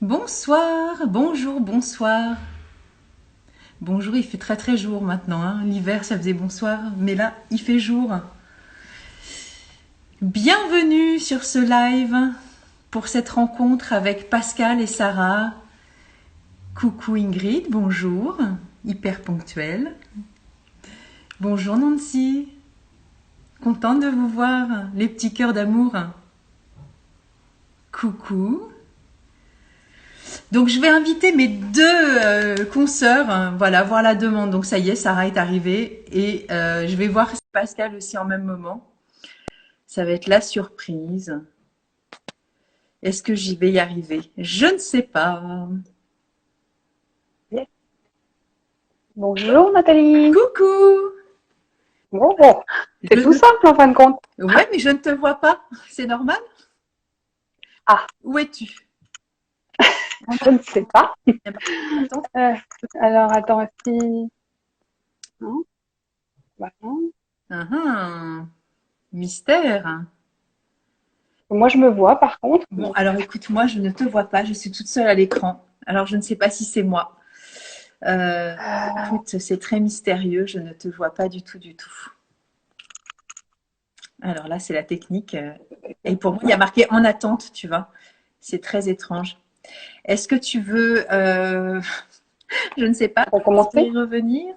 Bonsoir, bonjour, bonsoir. Bonjour, il fait très très jour maintenant, hein. L'hiver, ça faisait bonsoir, mais là, il fait jour. Bienvenue sur ce live pour cette rencontre avec Pascal et Sarah. Coucou Ingrid, bonjour, hyper ponctuelle. Bonjour Nancy, contente de vous voir, les petits cœurs d'amour. Coucou. Donc je vais inviter mes deux consoeurs, hein, voilà, voir la demande. Donc ça y est, Sarah est arrivée et je vais voir Pascal aussi en même moment. Ça va être la surprise. Est-ce que j'y vais y arriver? Je ne sais pas. Yes. Bonjour Nathalie. Coucou. Bon, Je c'est tout ne... simple en fin de compte. Ouais, mais je ne te vois pas. C'est normal? Ah, Où es-tu? je ne sais pas. Attends. Euh, alors attends, si... Non, voilà. Mystère. Moi je me vois par contre. Bon, Donc, alors écoute, moi je ne te vois pas. Je suis toute seule à l'écran. Alors je ne sais pas si c'est moi. euh, Écoute, c'est très mystérieux. Je ne te vois pas du tout, du tout. Alors là, c'est la technique. Et pour moi, il y a marqué en attente, tu vois. C'est très étrange. Est-ce que tu veux, je ne sais pas, y recommencer. revenir?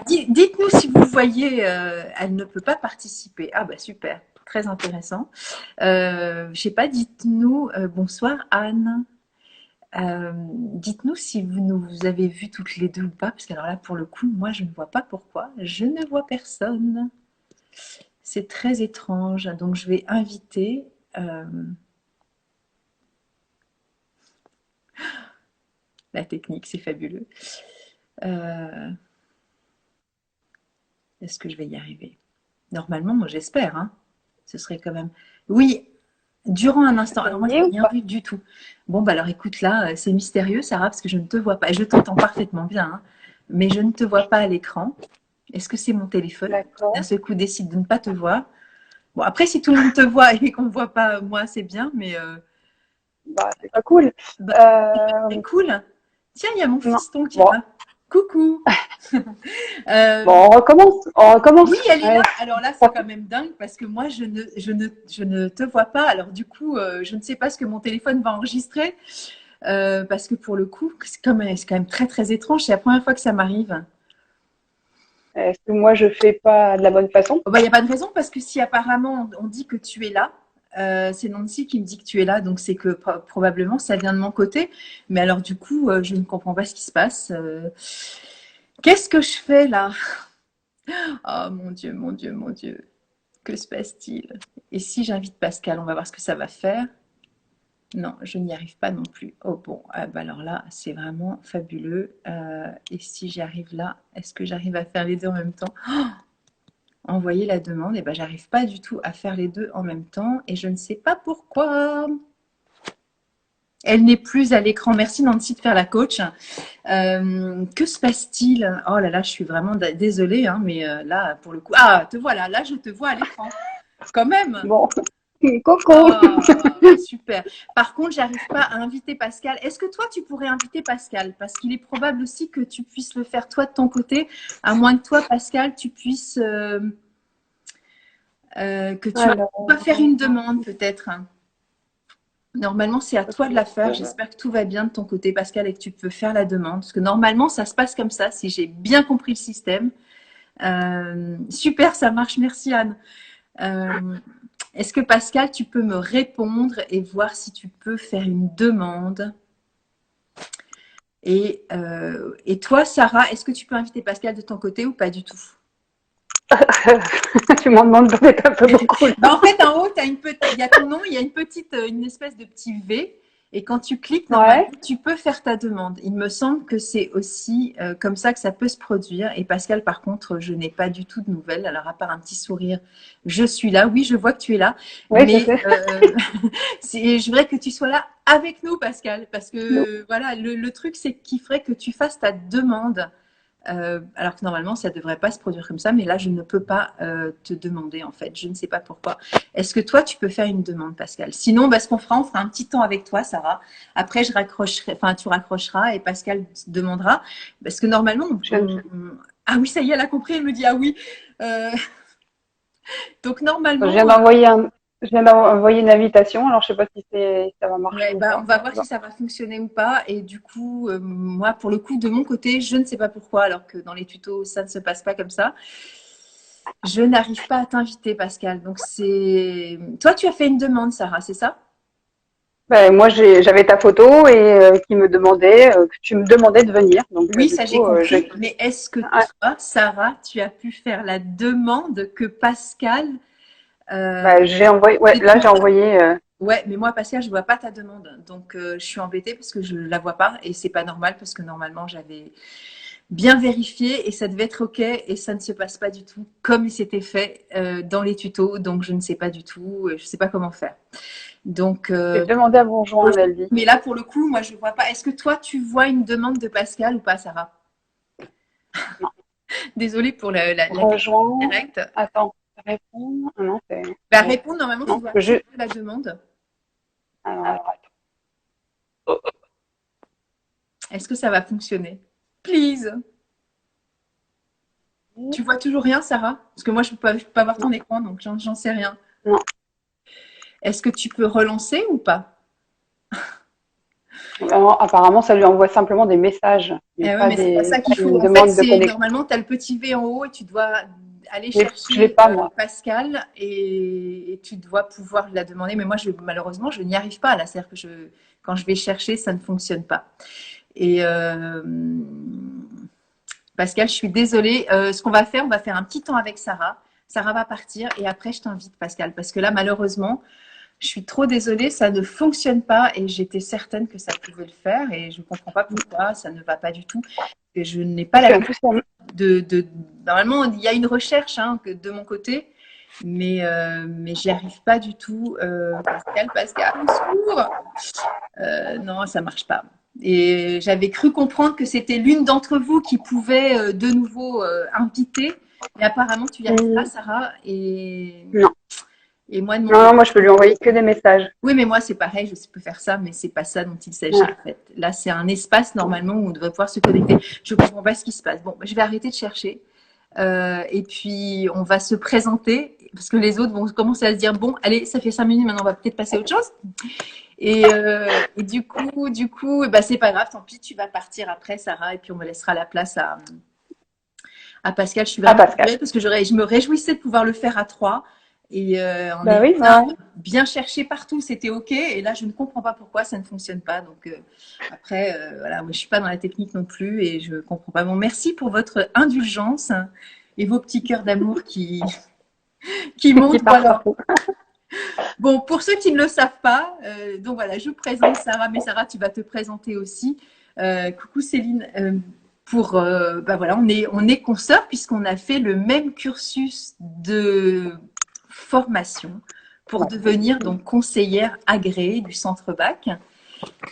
Dites-nous si vous voyez, elle ne peut pas participer. Ah bah super, très intéressant. Je sais pas, dites-nous, bonsoir Anne. Dites-nous si vous nous avez vues toutes les deux ou pas, parce que alors là, pour le coup, moi, je ne vois pas pourquoi. Je ne vois personne. C'est très étrange. Donc, je vais inviter. euh, la technique, c'est fabuleux. Euh, Est-ce que je vais y arriver? Normalement, moi, j'espère. Hein. Ce serait quand même. Oui, durant un instant. Ça Alors, moi, y je est n'ai ou rien pas? vu du tout. Bon, bah alors écoute, là, c'est mystérieux, Sarah, parce que je ne te vois pas. Et je t'entends parfaitement bien, hein, mais je ne te vois pas à l'écran. Est-ce que c'est mon téléphone qui d'un D'accord. seul coup décide de ne pas te voir? Bon, après, si tout le monde te voit et qu'on ne voit pas moi, c'est bien, mais Bah c'est pas cool. bah, c'est Euh, cool. Tiens, il y a mon non. fiston qui est Bon, là. Coucou. bon, Euh, on recommence. On recommence. oui, elle est là. Ouais. Alors là, c'est quand même dingue parce que moi, je ne te vois pas. Alors du coup, je ne sais pas ce que mon téléphone va enregistrer parce que pour le coup, c'est quand même très très étrange. C'est la première fois que ça m'arrive. Est-ce que moi je fais pas de la bonne façon? Oh, bah, il n'y a pas de raison parce que si apparemment on dit que tu es là, c'est Nancy qui me dit que tu es là, donc c'est que probablement ça vient de mon côté. Mais alors du coup, je ne comprends pas ce qui se passe. Qu'est-ce que je fais là? Oh mon Dieu, mon Dieu, mon Dieu. Que se passe-t-il? Et si j'invite Pascal, on va voir ce que ça va faire. Non, je n'y arrive pas non plus. Oh bon, bah alors là, c'est vraiment fabuleux. Et si j'arrive là, est-ce que j'arrive à faire les deux en même temps? Envoyer la demande, et ben j'arrive pas du tout à faire les deux en même temps et je ne sais pas pourquoi. Elle n'est plus à l'écran. Merci Nancy de faire la coach. Que se passe-t-il? Oh là là, je suis vraiment désolée, hein, mais là, pour le coup. Ah, te voilà, là, je te vois à l'écran. Quand même. Bon, coco. Ah, super. Par contre, j'arrive pas à inviter Pascal. Est-ce que toi, tu pourrais inviter Pascal? Parce qu'il est probable aussi que tu puisses le faire toi de ton côté, à moins que toi, Pascal, tu puisses que tu Alors, vas faire une demande peut-être. Normalement, c'est à toi de la faire. peut-être. J'espère que tout va bien de ton côté, Pascal, et que tu peux faire la demande. Parce que normalement, ça se passe comme ça, si j'ai bien compris le système. Super, ça marche. Merci, Anne. Euh, Est-ce que Pascal, tu peux me répondre et voir si tu peux faire une demande et toi, Sarah, est-ce que tu peux inviter Pascal de ton côté ou pas du tout? Tu m'en demandes peut-être un peu beaucoup là. Bah, en fait, en haut, il y a ton nom, il y a une petite, une espèce de petit V. Et quand tu cliques, normalement, Ouais. tu peux faire ta demande. Il me semble que c'est aussi comme ça que ça peut se produire. Et Pascal, par contre, je n'ai pas du tout de nouvelles. Alors, à part un petit sourire, je suis là. Oui, je vois que tu es là. Oui, je Mais sais. je voudrais que tu sois là avec nous, Pascal. Parce que, voilà, le truc, c'est qu'il faudrait que tu fasses ta demande Alors que normalement, ça ne devrait pas se produire comme ça, mais là, je ne peux pas te demander, en fait. Je ne sais pas pourquoi. Est-ce que toi, tu peux faire une demande, Pascal? Sinon, bah, ce qu'on fera, on fera un petit temps avec toi, Sarah. Après, je raccrocherai, enfin, tu raccrocheras et Pascal te demandera. Parce que normalement, ah oui, ça y est, elle a compris, elle me dit ah oui. Euh, donc, Je normalement, viens d'envoyer je viens d'envoyer une invitation. Alors, je sais pas si ça va marcher ouais, ou bah, pas. on va voir si ça va fonctionner ou pas. Et du coup, moi, pour le coup, de mon côté, je ne sais pas pourquoi, alors que dans les tutos, ça ne se passe pas comme ça. Je n'arrive pas à t'inviter, Pascal. Donc, c'est. Toi, tu as fait une demande, Sarah, c'est ça? Ben, moi, j'avais ta photo et qui me demandait, que tu me demandais de venir. Donc, Oui, du ça, j'ai coup, compris. Mais est-ce que ouais, toi, Sarah, tu as pu faire la demande que Pascal. ben, j'ai envoyé. Ouais, là, j'ai envoyé. Ouais, mais moi, Pascal, je vois pas ta demande. Donc, je suis embêtée parce que je la vois pas et c'est pas normal parce que normalement, j'avais bien vérifié et ça devait être OK et ça ne se passe pas du tout comme il s'était fait dans les tutos. Donc, je ne sais pas du tout, je sais pas comment faire. Donc, J'ai demandé à vous rejoindre, elle dit. mais là, pour le coup, moi, je vois pas. Est-ce que toi, tu vois une demande de Pascal ou pas, Sarah? Non. Désolée pour la question Rejoins. directe. Attends, réponds. Ah non, c'est. Bah, répondre, normalement, tu Non, dois je. accepter la demande. Alors, attends. Est-ce que ça va fonctionner? Please. Tu vois toujours rien, Sarah? Parce que moi, je peux pas voir Non, ton écran, donc j'en sais rien. non. Est-ce que tu peux relancer ou pas? Alors, apparemment, ça lui envoie simplement des messages, mais Eh ouais, pas mais c'est pas ça pas qu'il faut. une En fait, demande de c'est connexion. normalement, tu as le petit V en haut et tu dois aller Je l'ai chercher pas, moi. Pascal et tu dois pouvoir la demander. Mais moi, malheureusement, je n'y arrive pas là. C'est-à-dire que quand je vais chercher, ça ne fonctionne pas. Et Pascal, je suis désolée. Ce qu'on va faire, on va faire un petit temps avec Sarah. Sarah va partir et après, je t'invite, Pascal, parce que là, malheureusement, je suis trop désolée, ça ne fonctionne pas et j'étais certaine que ça pouvait le faire et je ne comprends pas pourquoi ça ne va pas du tout. Et je n'ai pas Parce la qu'en plus, Normalement, il y a une recherche de mon côté, mais j'y arrive pas du tout. Pascal, au secours. Non, ça marche pas. Et j'avais cru comprendre que c'était l'une d'entre vous qui pouvait de nouveau inviter. Mais apparemment, tu n'y arrives pas, Sarah. non. Et moi, de mon Non, côté. non, moi, je peux lui envoyer que des messages. Oui, mais moi, c'est pareil, je peux faire ça, mais c'est pas ça dont il s'agit, Ouais. en fait. Là, c'est un espace, normalement, où on devrait pouvoir se connecter. Je comprends pas ce qui se passe. Bon, je vais arrêter de chercher. Et puis, on va se présenter, parce que les autres vont commencer à se dire, bon, allez, ça fait 5 minutes, maintenant, on va peut-être passer à autre chose. Et du coup, bah, c'est pas grave, tant pis, tu vas partir après, Sarah, et puis on me laissera la place à Pascal. Je suis Ah, vraiment Pascal. désolée parce que je me réjouissais de pouvoir le faire à trois. Et on Bah est oui, bien, bah ouais. bien cherché partout, c'était OK. Et là, je ne comprends pas pourquoi ça ne fonctionne pas. Donc après, voilà, moi, je suis pas dans la technique non plus et je comprends pas. Bon, merci pour votre indulgence et vos petits cœurs d'amour qui Qui montent. part Voilà. partout. Bon, pour ceux qui ne le savent pas, donc voilà, je vous présente Sarah, mais Sarah, tu vas te présenter aussi. Coucou Céline. Bah voilà, on est consoeurs puisqu'on a fait le même cursus de formation pour Ouais. devenir donc conseillère agréée du centre bac.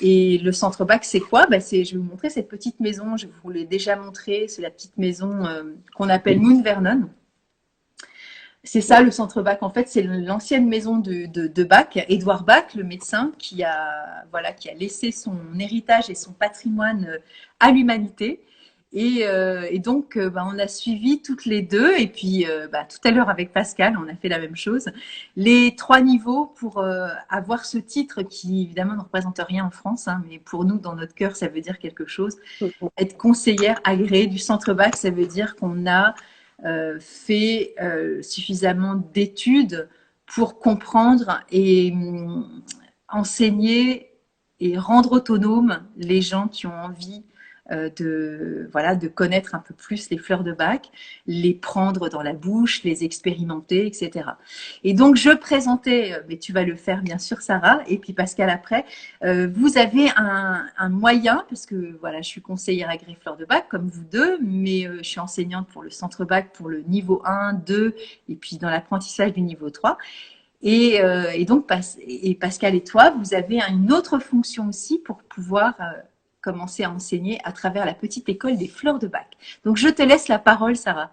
Et le centre bac, c'est quoi? Bah, je vais vous montrer cette petite maison. Je vous l'ai déjà montré. C'est la petite maison qu'on appelle Moon Vernon. C'est ça le centre Bach. En fait, c'est l'ancienne maison de Bach, Édouard Bach, le médecin, qui a laissé son héritage et son patrimoine à l'humanité. Et donc, bah, on a suivi toutes les deux. Et puis, bah, tout à l'heure avec Pascal, on a fait la même chose. Les 3 niveaux pour avoir ce titre qui, évidemment, ne représente rien en France, hein, mais pour nous, dans notre cœur, ça veut dire quelque chose. Être conseillère agréée du centre Bach, ça veut dire qu'on a fait suffisamment d'études pour comprendre et enseigner et rendre autonomes les gens qui ont envie de connaître un peu plus les fleurs de bac, les prendre dans la bouche, les expérimenter, etc. Et donc je présentais, mais tu vas le faire bien sûr Sarah, et puis Pascal après, vous avez un moyen, parce que voilà, je suis conseillère agréée fleurs de bac comme vous deux, mais je suis enseignante pour le centre bac pour le niveau 1, 2, et puis dans l'apprentissage du niveau 3. Et donc, Pascal et toi, vous avez une autre fonction aussi pour pouvoir, commencé à enseigner à travers la petite école des fleurs de bac. Donc, je te laisse la parole, Sarah.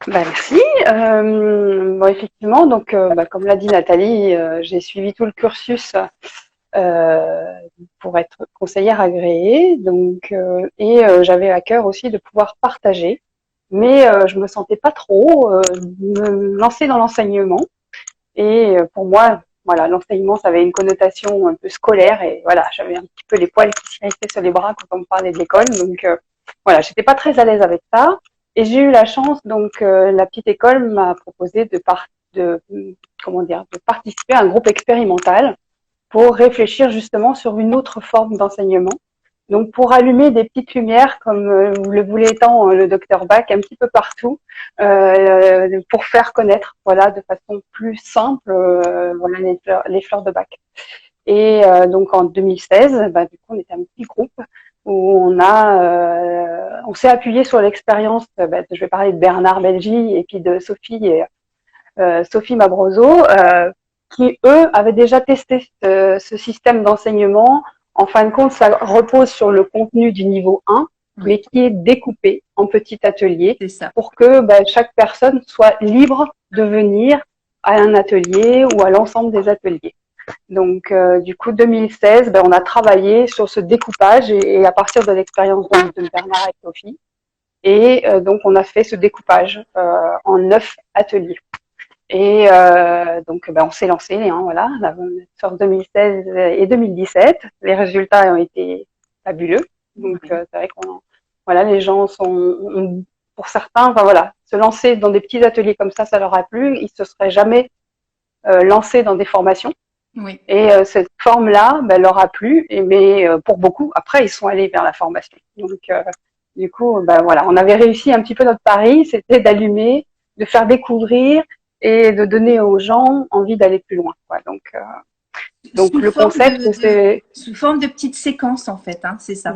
Bah, merci. Bon, effectivement, donc, comme l'a dit Nathalie, j'ai suivi tout le cursus euh, pour être conseillère agréée. Donc, j'avais à cœur aussi de pouvoir partager, mais je me sentais pas trop me lancer dans l'enseignement. Et pour moi, voilà, l'enseignement, ça avait une connotation un peu scolaire, et voilà, j'avais un petit peu les poils qui s'irritaient sur les bras quand on me parlait de l'école. Donc, voilà, j'étais pas très à l'aise avec ça. Et j'ai eu la chance, donc, la petite école m'a proposé de, comment dire, de participer à un groupe expérimental pour réfléchir justement sur une autre forme d'enseignement. Donc, pour allumer des petites lumières, comme le voulait tant le docteur Bach, un petit peu partout, pour faire connaître, voilà, de façon plus simple, voilà, les fleurs de Bach. Et donc, en 2016, du coup, on était un petit groupe où on s'est appuyé sur l'expérience. Je vais parler de Bernard Belgy et puis de Sophie Mabroso, qui eux avaient déjà testé ce système d'enseignement. En fin de compte, ça repose sur le contenu du niveau 1, mais qui est découpé en petits ateliers pour que chaque personne soit libre de venir à un atelier ou à l'ensemble des ateliers. Donc, du coup, 2016, on a travaillé sur ce découpage et à partir de l'expérience de Bernard et Sophie. Et donc, on a fait ce découpage en 9 ateliers. Et donc, on s'est lancé, voilà, sur 2016 et 2017. Les résultats ont été fabuleux. Donc, c'est vrai voilà, les gens pour certains, enfin voilà, se lancer dans des petits ateliers comme ça leur a plu. Ils se seraient jamais lancés dans des formations. Oui. Et cette forme-là, leur a plu. Mais pour beaucoup, après, ils sont allés vers la formation. Donc, du coup, voilà, on avait réussi un petit peu notre pari, c'était d'allumer, de faire découvrir et de donner aux gens envie d'aller plus loin. Quoi. Donc le concept, c'est sous forme de petites séquences en fait, hein, c'est ça.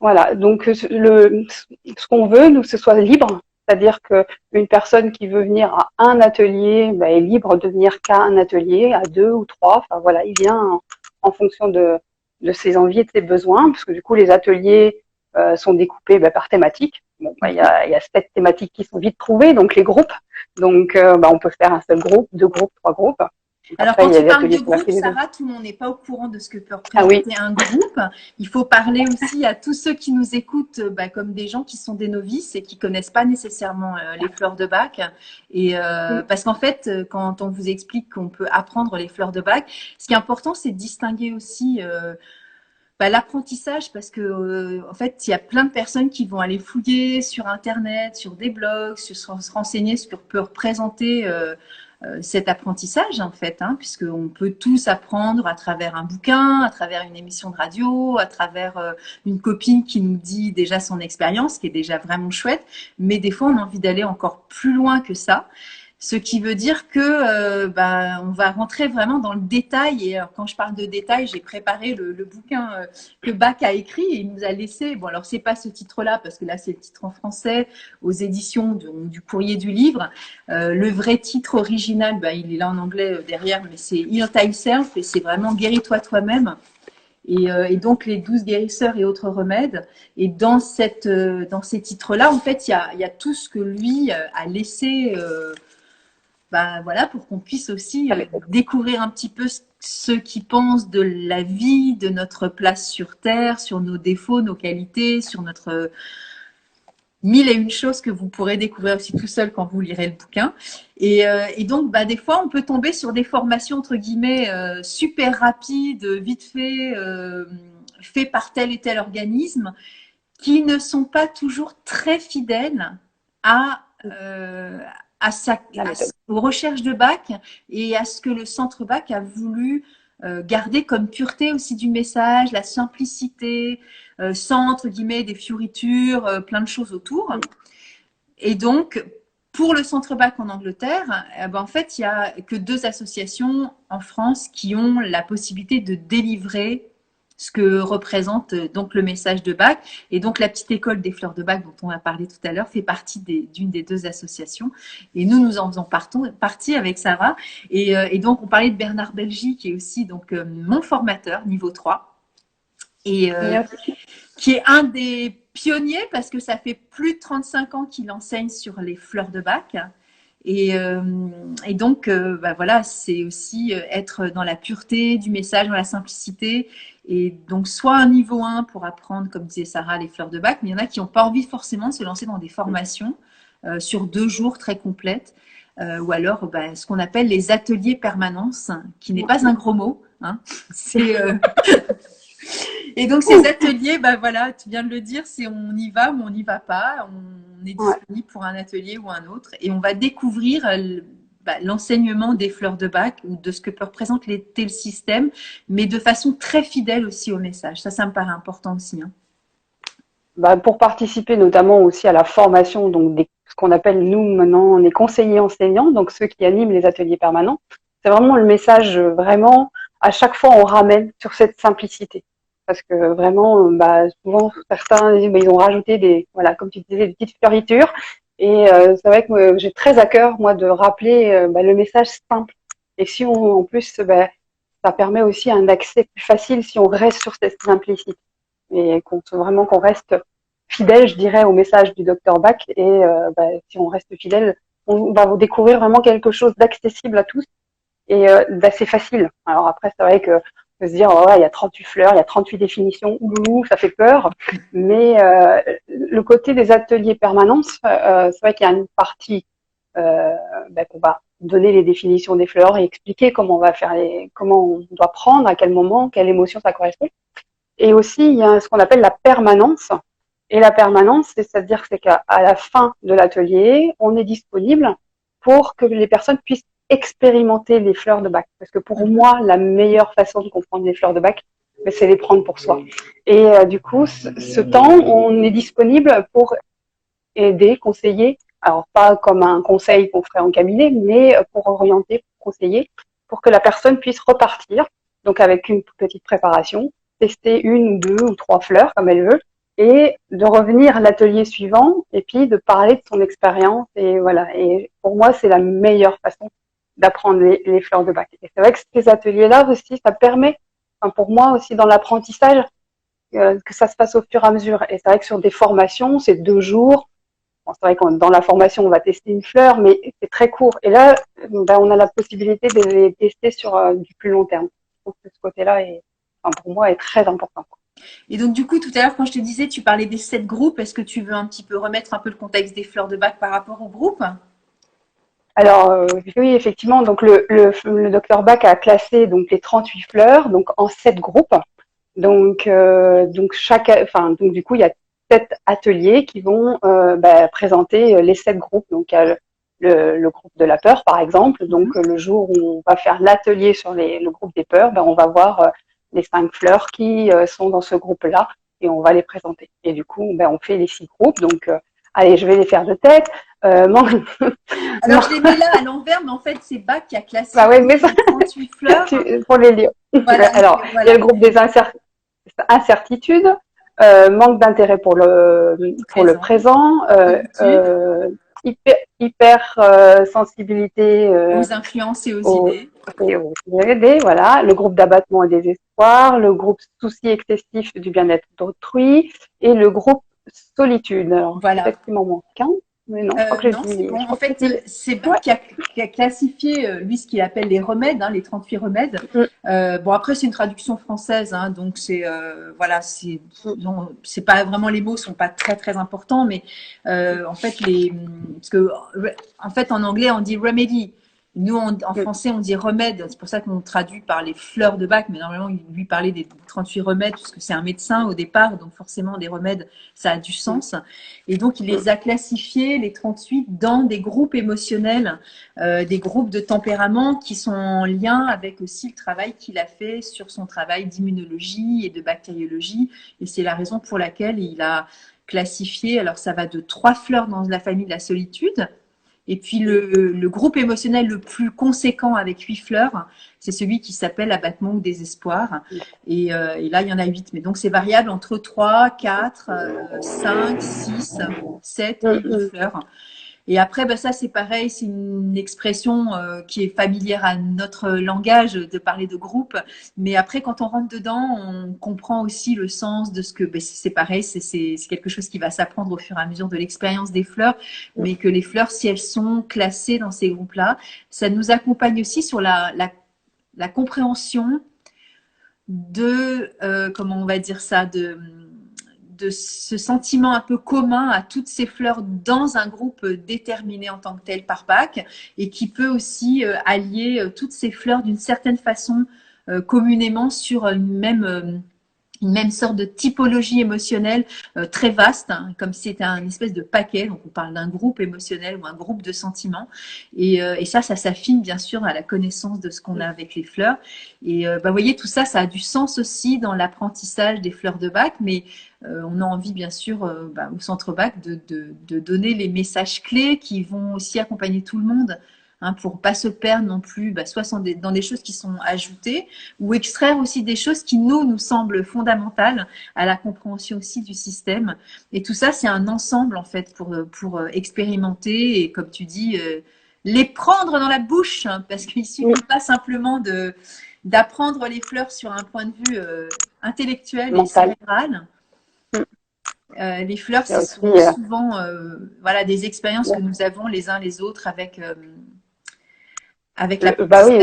Voilà. Donc ce qu'on veut, nous, que ce soit libre, c'est-à-dire que une personne qui veut venir à un atelier, est libre de venir qu'à un atelier, à 2 ou 3. Enfin voilà, il vient en fonction de ses envies et de ses besoins, parce que du coup les ateliers sont découpés par thématique. Bon, il y a 7 thématiques qui sont vite trouvées, donc les groupes. Donc, on peut faire un seul groupe, 2 groupes, 3 groupes. Alors, après, quand tu parles de groupe, Sarah, tout le monde n'est pas au courant de ce que peut représenter un groupe. Il faut parler aussi à tous ceux qui nous écoutent comme des gens qui sont des novices et qui connaissent pas nécessairement les fleurs de Bach. Et parce qu'en fait, quand on vous explique qu'on peut apprendre les fleurs de Bach, ce qui est important, c'est de distinguer aussi l'apprentissage, parce que en fait, il y a plein de personnes qui vont aller fouiller sur Internet, sur des blogs, se renseigner sur ce que peut représenter cet apprentissage en fait, hein, puisqu'on peut tous apprendre à travers un bouquin, à travers une émission de radio, à travers une copine qui nous dit déjà son expérience, qui est déjà vraiment chouette, mais des fois on a envie d'aller encore plus loin que ça. Ce qui veut dire que on va rentrer vraiment dans le détail. Et alors, quand je parle de détail, j'ai préparé le bouquin que Bach a écrit et il nous a laissé. Bon, alors c'est pas ce titre-là parce que là c'est le titre en français aux éditions du Courrier du Livre. Le vrai titre original, il est là en anglais derrière, mais c'est Heal Thyself et c'est vraiment guéris-toi toi-même. Et donc les 12 guérisseurs et autres remèdes. Et dans ces titres-là, en fait, il y a tout ce que lui a laissé. Voilà, pour qu'on puisse aussi découvrir un petit peu ce qu'ils pensent de la vie, de notre place sur Terre, sur nos défauts, nos qualités, sur notre mille et une choses que vous pourrez découvrir aussi tout seul quand vous lirez le bouquin. Et donc, des fois, on peut tomber sur des formations, entre guillemets, super rapides, vite fait par tel et tel organisme, qui ne sont pas toujours très fidèles aux recherches de Bach et à ce que le centre Bach a voulu garder comme pureté aussi du message, la simplicité, sans entre guillemets des fioritures, plein de choses autour. Et donc, pour le centre Bach en Angleterre, en fait, il n'y a que 2 associations en France qui ont la possibilité de délivrer ce que représente donc le message de Bach. Et donc la petite école des fleurs de Bach dont on a parlé tout à l'heure fait partie d'une des 2 associations. Et nous en faisons partie avec Sarah. Et donc on parlait de Bernard Belgy qui est aussi donc mon formateur niveau 3. et Yes. qui est un des pionniers parce que ça fait plus de 35 ans qu'il enseigne sur les fleurs de bac. Et, euh, et donc, bah voilà, c'est aussi être dans la pureté du message, dans la simplicité. Et donc, soit un niveau 1 pour apprendre, comme disait Sarah, les fleurs de bac, mais il y en a qui n'ont pas envie forcément de se lancer dans des formations sur 2 jours très complètes, ou alors bah, ce qu'on appelle les ateliers permanence, qui n'est pas un gros mot. Hein. C'est et donc ces ateliers, bah voilà, tu viens de le dire, c'est on y va ou on n'y va pas, on est Ouais. disponible pour un atelier ou un autre, et on va découvrir l'enseignement des fleurs de bac ou de ce que peut représenter le système, mais de façon très fidèle aussi au message. Ça me paraît important aussi. Hein. Bah, pour participer notamment aussi à la formation, donc ce qu'on appelle nous maintenant les conseillers enseignants, donc ceux qui animent les ateliers permanents, c'est vraiment le message vraiment, à chaque fois on ramène sur cette simplicité. Parce que vraiment, bah, souvent certains disent, bah, ils ont rajouté voilà, comme tu disais, des petites fioritures. Et c'est vrai que j'ai très à cœur, moi, de rappeler bah, le message simple. Et si en plus, bah, ça permet aussi un accès plus facile si on reste sur cette simplicité et vraiment qu'on reste fidèle, je dirais, au message du docteur Bach. Et bah, si on reste fidèle, on va découvrir vraiment quelque chose d'accessible à tous et d'assez facile. Alors après, c'est vrai que on peut se dire, oh, ouais, il y a 38 fleurs, il y a 38 définitions, ouh, ça fait peur. Mais le côté des ateliers permanence, c'est vrai qu'il y a une partie bah, qu'on va donner les définitions des fleurs et expliquer comment on va faire comment on doit prendre, à quel moment, quelle émotion ça correspond. Et aussi, il y a ce qu'on appelle la permanence. Et la permanence, c'est-à-dire c'est qu'à la fin de l'atelier, on est disponible pour que les personnes puissent expérimenter les fleurs de bac. Parce que pour moi, la meilleure façon de comprendre les fleurs de bac, c'est les prendre pour soi. Et du coup, ce temps, on est disponible pour aider, conseiller. Alors pas comme un conseil qu'on ferait en cabinet, mais pour orienter, pour conseiller, pour que la personne puisse repartir. Donc avec une petite préparation, tester une ou deux ou trois fleurs comme elle veut, et de revenir à l'atelier suivant et puis de parler de son expérience. Et voilà. Et pour moi, c'est la meilleure façon d'apprendre les fleurs de bac. Et c'est vrai que ces ateliers-là aussi, ça permet, enfin pour moi aussi dans l'apprentissage, que ça se passe au fur et à mesure. Et c'est vrai que sur des formations, c'est 2 jours. Bon, c'est vrai que dans la formation, on va tester une fleur, mais c'est très court. Et là, ben, on a la possibilité de les tester sur du plus long terme. Je trouve que ce côté-là, enfin, pour moi, est très important. Et donc, du coup, tout à l'heure, quand je te disais, tu parlais des 7 groupes, est-ce que tu veux un petit peu remettre un peu le contexte des fleurs de bac par rapport au groupe? Alors oui, effectivement, donc le docteur Bach a classé donc les 38 fleurs donc en 7 groupes. Donc donc du coup il y a 7 ateliers qui vont bah, présenter les 7 groupes. Donc il y a le groupe de la peur par exemple. Donc le jour où on va faire l'atelier sur le groupe des peurs, ben, on va voir les 5 fleurs qui sont dans ce groupe-là et on va les présenter. Et du coup ben, on fait les 6 groupes. Donc allez, je vais les faire de tête. Alors, je les mets là à l'envers, mais en fait, c'est Bach qui a Bah classifié ouais, mais ça, les 38 fleurs. pour les lire. Voilà, Alors, il y a voilà. le groupe des incertitudes, manque d'intérêt pour le Présent, présent, solitude, hyper sensibilité aux influences et aux aux, idées. aux idées, voilà, le groupe d'abattement et désespoir, le groupe souci excessif du bien-être d'autrui et le groupe solitude. Alors, Voilà. peut-être qu'il m'en manque un, mais non, je crois que j'ai Non, c'est dit, bon. je En crois que fait, j'ai dit, c'est Bach ouais. qui a classifié, lui, ce qu'il appelle les remèdes, hein, les 38 remèdes. Mm, Bon, après, c'est une traduction française, hein, donc c'est voilà, mm, c'est pas vraiment les mots sont pas très très importants, mais en fait parce que en fait en anglais on dit remedy. Nous, en mm. français, on dit remède. C'est pour ça qu'on traduit par les fleurs de Bach. Mais normalement, il lui parlait des 38 remèdes, puisque c'est un médecin au départ. Donc, forcément, des remèdes, ça a du Mm, sens. Et donc, il mm. les a classifiés, les 38, dans des groupes émotionnels, des groupes de tempérament qui sont en lien avec aussi le travail qu'il a fait sur son travail d'immunologie et de bactériologie. Et c'est la raison pour laquelle il a classifié, alors ça va de 3 fleurs dans la famille de la solitude. Et puis le groupe émotionnel le plus conséquent avec 8 fleurs, c'est celui qui s'appelle abattement ou désespoir. Et là, il y en a 8. Mais donc, c'est variable entre 3, 4, 5, 6, 7 et Mm, 8 mm. fleurs. Et après, bah, ça, c'est pareil, c'est une expression qui est familière à notre langage de parler de groupe. Mais après, quand on rentre dedans, on comprend aussi le sens de ce que, bah, c'est pareil, c'est quelque chose qui va s'apprendre au fur et à mesure de l'expérience des fleurs. Mais que les fleurs, si elles sont classées dans ces groupes-là, ça nous accompagne aussi sur la compréhension de, comment on va dire ça, de ce sentiment un peu commun à toutes ces fleurs dans un groupe déterminé en tant que tel par Bach, et qui peut aussi allier toutes ces fleurs d'une certaine façon communément sur une même sorte de typologie émotionnelle très vaste, hein, comme si c'était un espèce de paquet. Donc on parle d'un groupe émotionnel ou un groupe de sentiments. Et ça s'affine bien sûr à la connaissance de ce qu'on a avec les fleurs. Et bah, vous voyez, tout ça, ça a du sens aussi dans l'apprentissage des fleurs de Bach, mais on a envie bien sûr bah, au Centre Bach de donner les messages clés qui vont aussi accompagner tout le monde. Hein, pour pas se perdre non plus, bah, soit dans des choses qui sont ajoutées, ou extraire aussi des choses qui nous semblent fondamentales à la compréhension aussi du système. Et tout ça, c'est un ensemble en fait pour expérimenter et, comme tu dis, les prendre dans la bouche, hein, parce qu'il suffit pas simplement d'apprendre les fleurs sur un point de vue intellectuel et cérébral. Les fleurs, c'est souvent voilà, des expériences que nous avons les uns les autres avec la bah oui,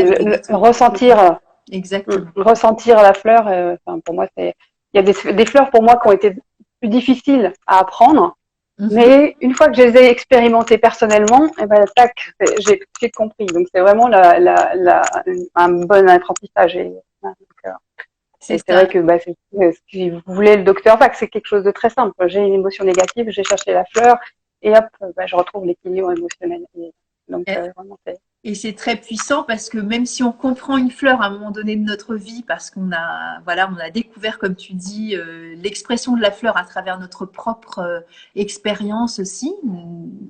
ressentir, exactement. ressentir la fleur. Enfin, pour moi, il y a des fleurs pour moi qui ont été plus difficiles à apprendre, mais une fois que je les ai expérimentées personnellement, et ben tac, j'ai compris. Donc c'est vraiment un bon apprentissage. C'est vrai que bah, c'est ce qu'il voulait le docteur Bach, c'est quelque chose de très simple. J'ai une émotion négative, j'ai cherché la fleur, et hop, bah, je retrouve l'équilibre émotionnel. Donc vraiment, et c'est très puissant parce que même si on comprend une fleur à un moment donné de notre vie, parce qu'on a, voilà, on a découvert, comme tu dis, l'expression de la fleur à travers notre propre expérience aussi,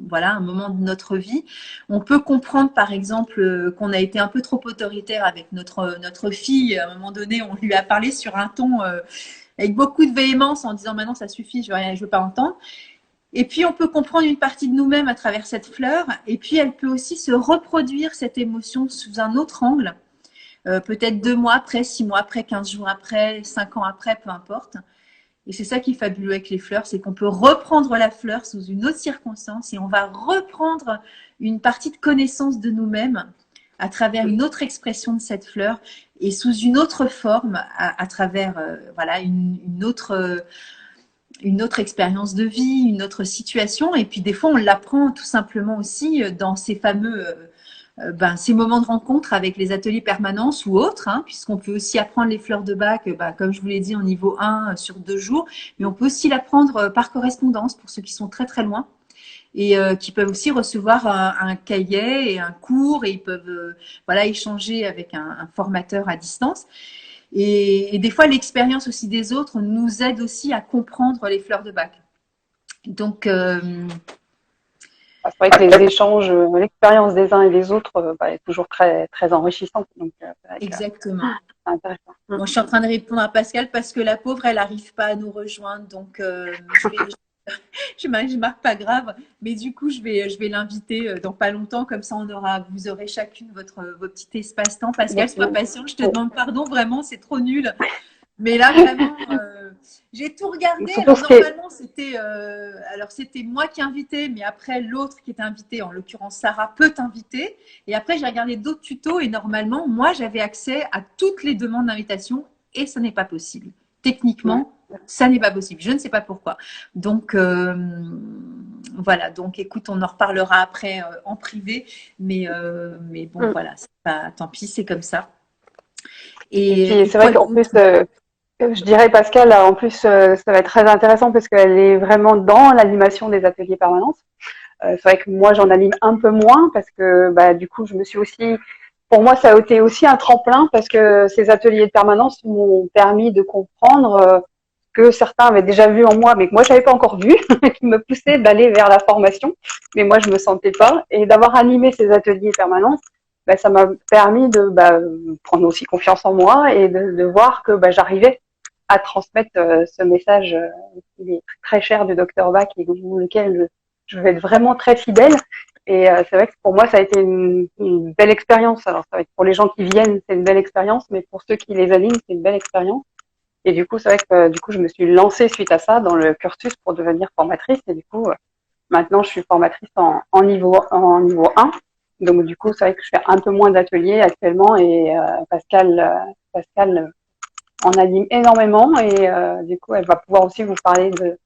voilà, un moment de notre vie, on peut comprendre, par exemple, qu'on a été un peu trop autoritaire avec notre fille. À un moment donné, on lui a parlé sur un ton avec beaucoup de véhémence en disant maintenant ça suffit, je veux pas entendre. Et puis, on peut comprendre une partie de nous-mêmes à travers cette fleur. Et puis, elle peut aussi se reproduire, cette émotion, sous un autre angle. Peut-être 2 mois après, 6 mois après, 15 jours après, 5 ans après, peu importe. Et c'est ça qui est fabuleux avec les fleurs, c'est qu'on peut reprendre la fleur sous une autre circonstance et on va reprendre une partie de connaissance de nous-mêmes à travers une autre expression de cette fleur et sous une autre forme, à travers voilà, une autre expérience de vie, une autre situation. Et puis des fois, on l'apprend tout simplement aussi dans ces fameux ces moments de rencontre avec les ateliers permanence ou autres, hein, puisqu'on peut aussi apprendre les fleurs de Bach, comme je vous l'ai dit, en niveau 1 sur 2 jours, mais on peut aussi l'apprendre par correspondance pour ceux qui sont très très loin et qui peuvent aussi recevoir un cahier et un cours et ils peuvent voilà, échanger avec un formateur à distance. Et des fois, l'expérience aussi des autres nous aide aussi à comprendre les fleurs de Bach. Donc, c'est vrai que les échanges, l'expérience des uns et des autres bah, est toujours très, très enrichissante. Donc, exactement. C'est intéressant. Bon, je suis en train de répondre à Pascal parce que la pauvre, elle n'arrive pas à nous rejoindre. Donc, je marque pas grave. Mais du coup, je vais l'inviter dans pas longtemps. Comme ça, vous aurez chacune vos petits espaces-temps. Pascal, sois patiente. Je te demande pardon. Vraiment, c'est trop nul. Mais là, vraiment, j'ai tout regardé. Alors, normalement, c'était moi qui invitais, mais après, l'autre qui était invité, en l'occurrence Sarah, peut t'inviter. Et après, j'ai regardé d'autres tutos et normalement, moi, j'avais accès à toutes les demandes d'invitation et ce n'est pas possible. Techniquement, ça n'est pas possible. Je ne sais pas pourquoi. Donc, voilà. Donc, écoute, on en reparlera après en privé. Mais bon, voilà. Tant pis, c'est comme ça. Et c'est vrai qu'en plus, je dirais Pascal, en plus, ça va être très intéressant parce qu'elle est vraiment dans l'animation des ateliers permanents. C'est vrai que moi, j'en anime un peu moins parce que bah, du coup, pour moi, ça a été aussi un tremplin parce que ces ateliers de permanence m'ont permis de comprendre que certains avaient déjà vu en moi, mais que moi, j'avais pas encore vu, qui me poussaient d'aller vers la formation. Mais moi, je me sentais pas. Et d'avoir animé ces ateliers permanents, bah, ça m'a permis de prendre aussi confiance en moi et de voir que j'arrivais à transmettre ce message qui est très cher du docteur Bach et lequel je vais être vraiment très fidèle. Et c'est vrai que pour moi, ça a été une belle expérience. Alors, ça va être pour les gens qui viennent, c'est une belle expérience, mais pour ceux qui les animent, c'est une belle expérience. Et du coup, c'est vrai que du coup, je me suis lancée suite à ça dans le cursus pour devenir formatrice. Et du coup, maintenant, je suis formatrice en niveau 1. Donc, du coup, c'est vrai que je fais un peu moins d'ateliers actuellement. Et Pascal en anime énormément. Et du coup, elle va pouvoir aussi vous parler de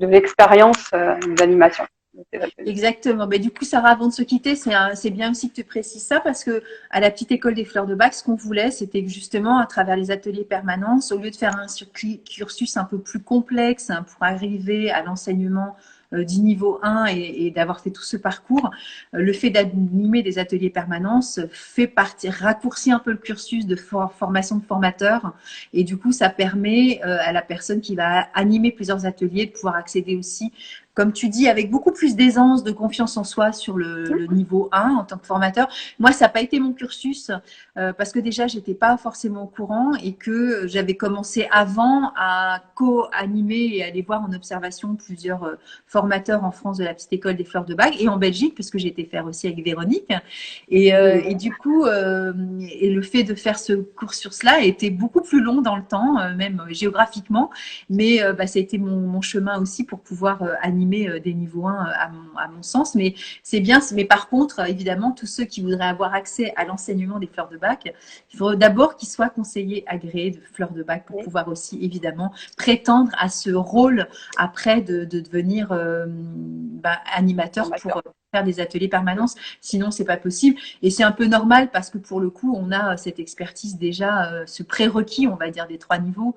l'expérience d'animation de ces ateliers. Exactement. Mais du coup, Sarah, avant de se quitter, c'est bien aussi que tu précises ça parce que à la petite école des Fleurs de Bac, ce qu'on voulait, c'était que justement, à travers les ateliers permanence, au lieu de faire un cursus un peu plus complexe hein, pour arriver à l'enseignement du niveau 1 et d'avoir fait tout ce parcours, le fait d'animer des ateliers permanence fait partir, raccourcit un peu le cursus de formation de formateur et du coup, ça permet à la personne qui va animer plusieurs ateliers de pouvoir accéder aussi comme tu dis, avec beaucoup plus d'aisance, de confiance en soi sur le niveau 1 en tant que formateur. Moi, ça n'a pas été mon cursus parce que déjà, j'étais pas forcément au courant et que j'avais commencé avant à co-animer et aller voir en observation plusieurs formateurs en France de la petite école des Fleurs de Bac et en Belgique, parce que j'ai été faire aussi avec Véronique. Et du coup, et le fait de faire ce cursus-là était beaucoup plus long dans le temps, même géographiquement, mais ça a été mon chemin aussi pour pouvoir animer des niveaux 1 à mon sens. Mais c'est bien. Mais par contre, évidemment, tous ceux qui voudraient avoir accès à l'enseignement des fleurs de bac, il faut d'abord qu'ils soient conseillers agréés de fleurs de bac pour pouvoir aussi, évidemment, prétendre à ce rôle après de devenir animateur pour faire des ateliers permanence. Sinon, c'est pas possible. Et c'est un peu normal parce que pour le coup, on a cette expertise déjà, ce prérequis, on va dire, des 3 niveaux.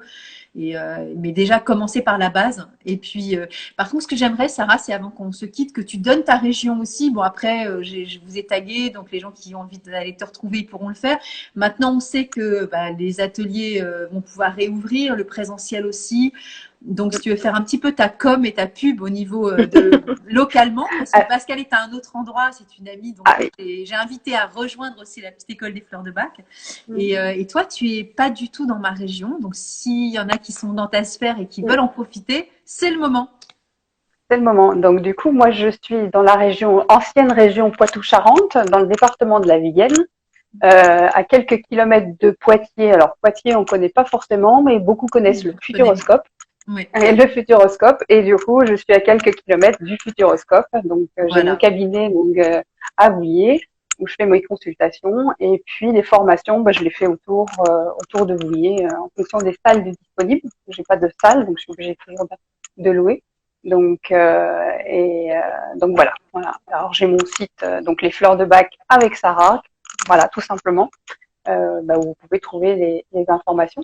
Mais déjà commencer par la base. Et puis, par contre, ce que j'aimerais, Sarah, c'est avant qu'on se quitte, que tu donnes ta région aussi. Bon, après, je vous ai tagué, donc les gens qui ont envie d'aller te retrouver, ils pourront le faire. Maintenant, on sait que les ateliers vont pouvoir réouvrir, le présentiel aussi. Donc, si tu veux faire un petit peu ta com et ta pub au niveau de localement, parce que Pascal est à un autre endroit, c'est une amie, donc j'ai invité à rejoindre aussi la petite école des fleurs de bac. Et toi, tu es pas du tout dans ma région, donc s'il y en a qui sont dans ta sphère et qui veulent en profiter, c'est le moment. C'est le moment. Donc du coup, moi, je suis dans la ancienne région Poitou-Charentes, dans le département de la Vienne. À quelques kilomètres de Poitiers. Alors Poitiers, on connaît pas forcément, mais beaucoup connaissent le Futuroscope. Oui. Le Futuroscope. Et du coup, je suis à quelques kilomètres du Futuroscope. Donc j'ai mon cabinet à Vouillers où je fais mes consultations. Et puis les formations, je les fais autour de Vouillers en fonction des salles disponibles. J'ai pas de salle, donc je suis obligée toujours de louer. Donc donc voilà. Alors j'ai mon site donc les fleurs de bac avec Sarah. Voilà, tout simplement, où vous pouvez trouver les informations.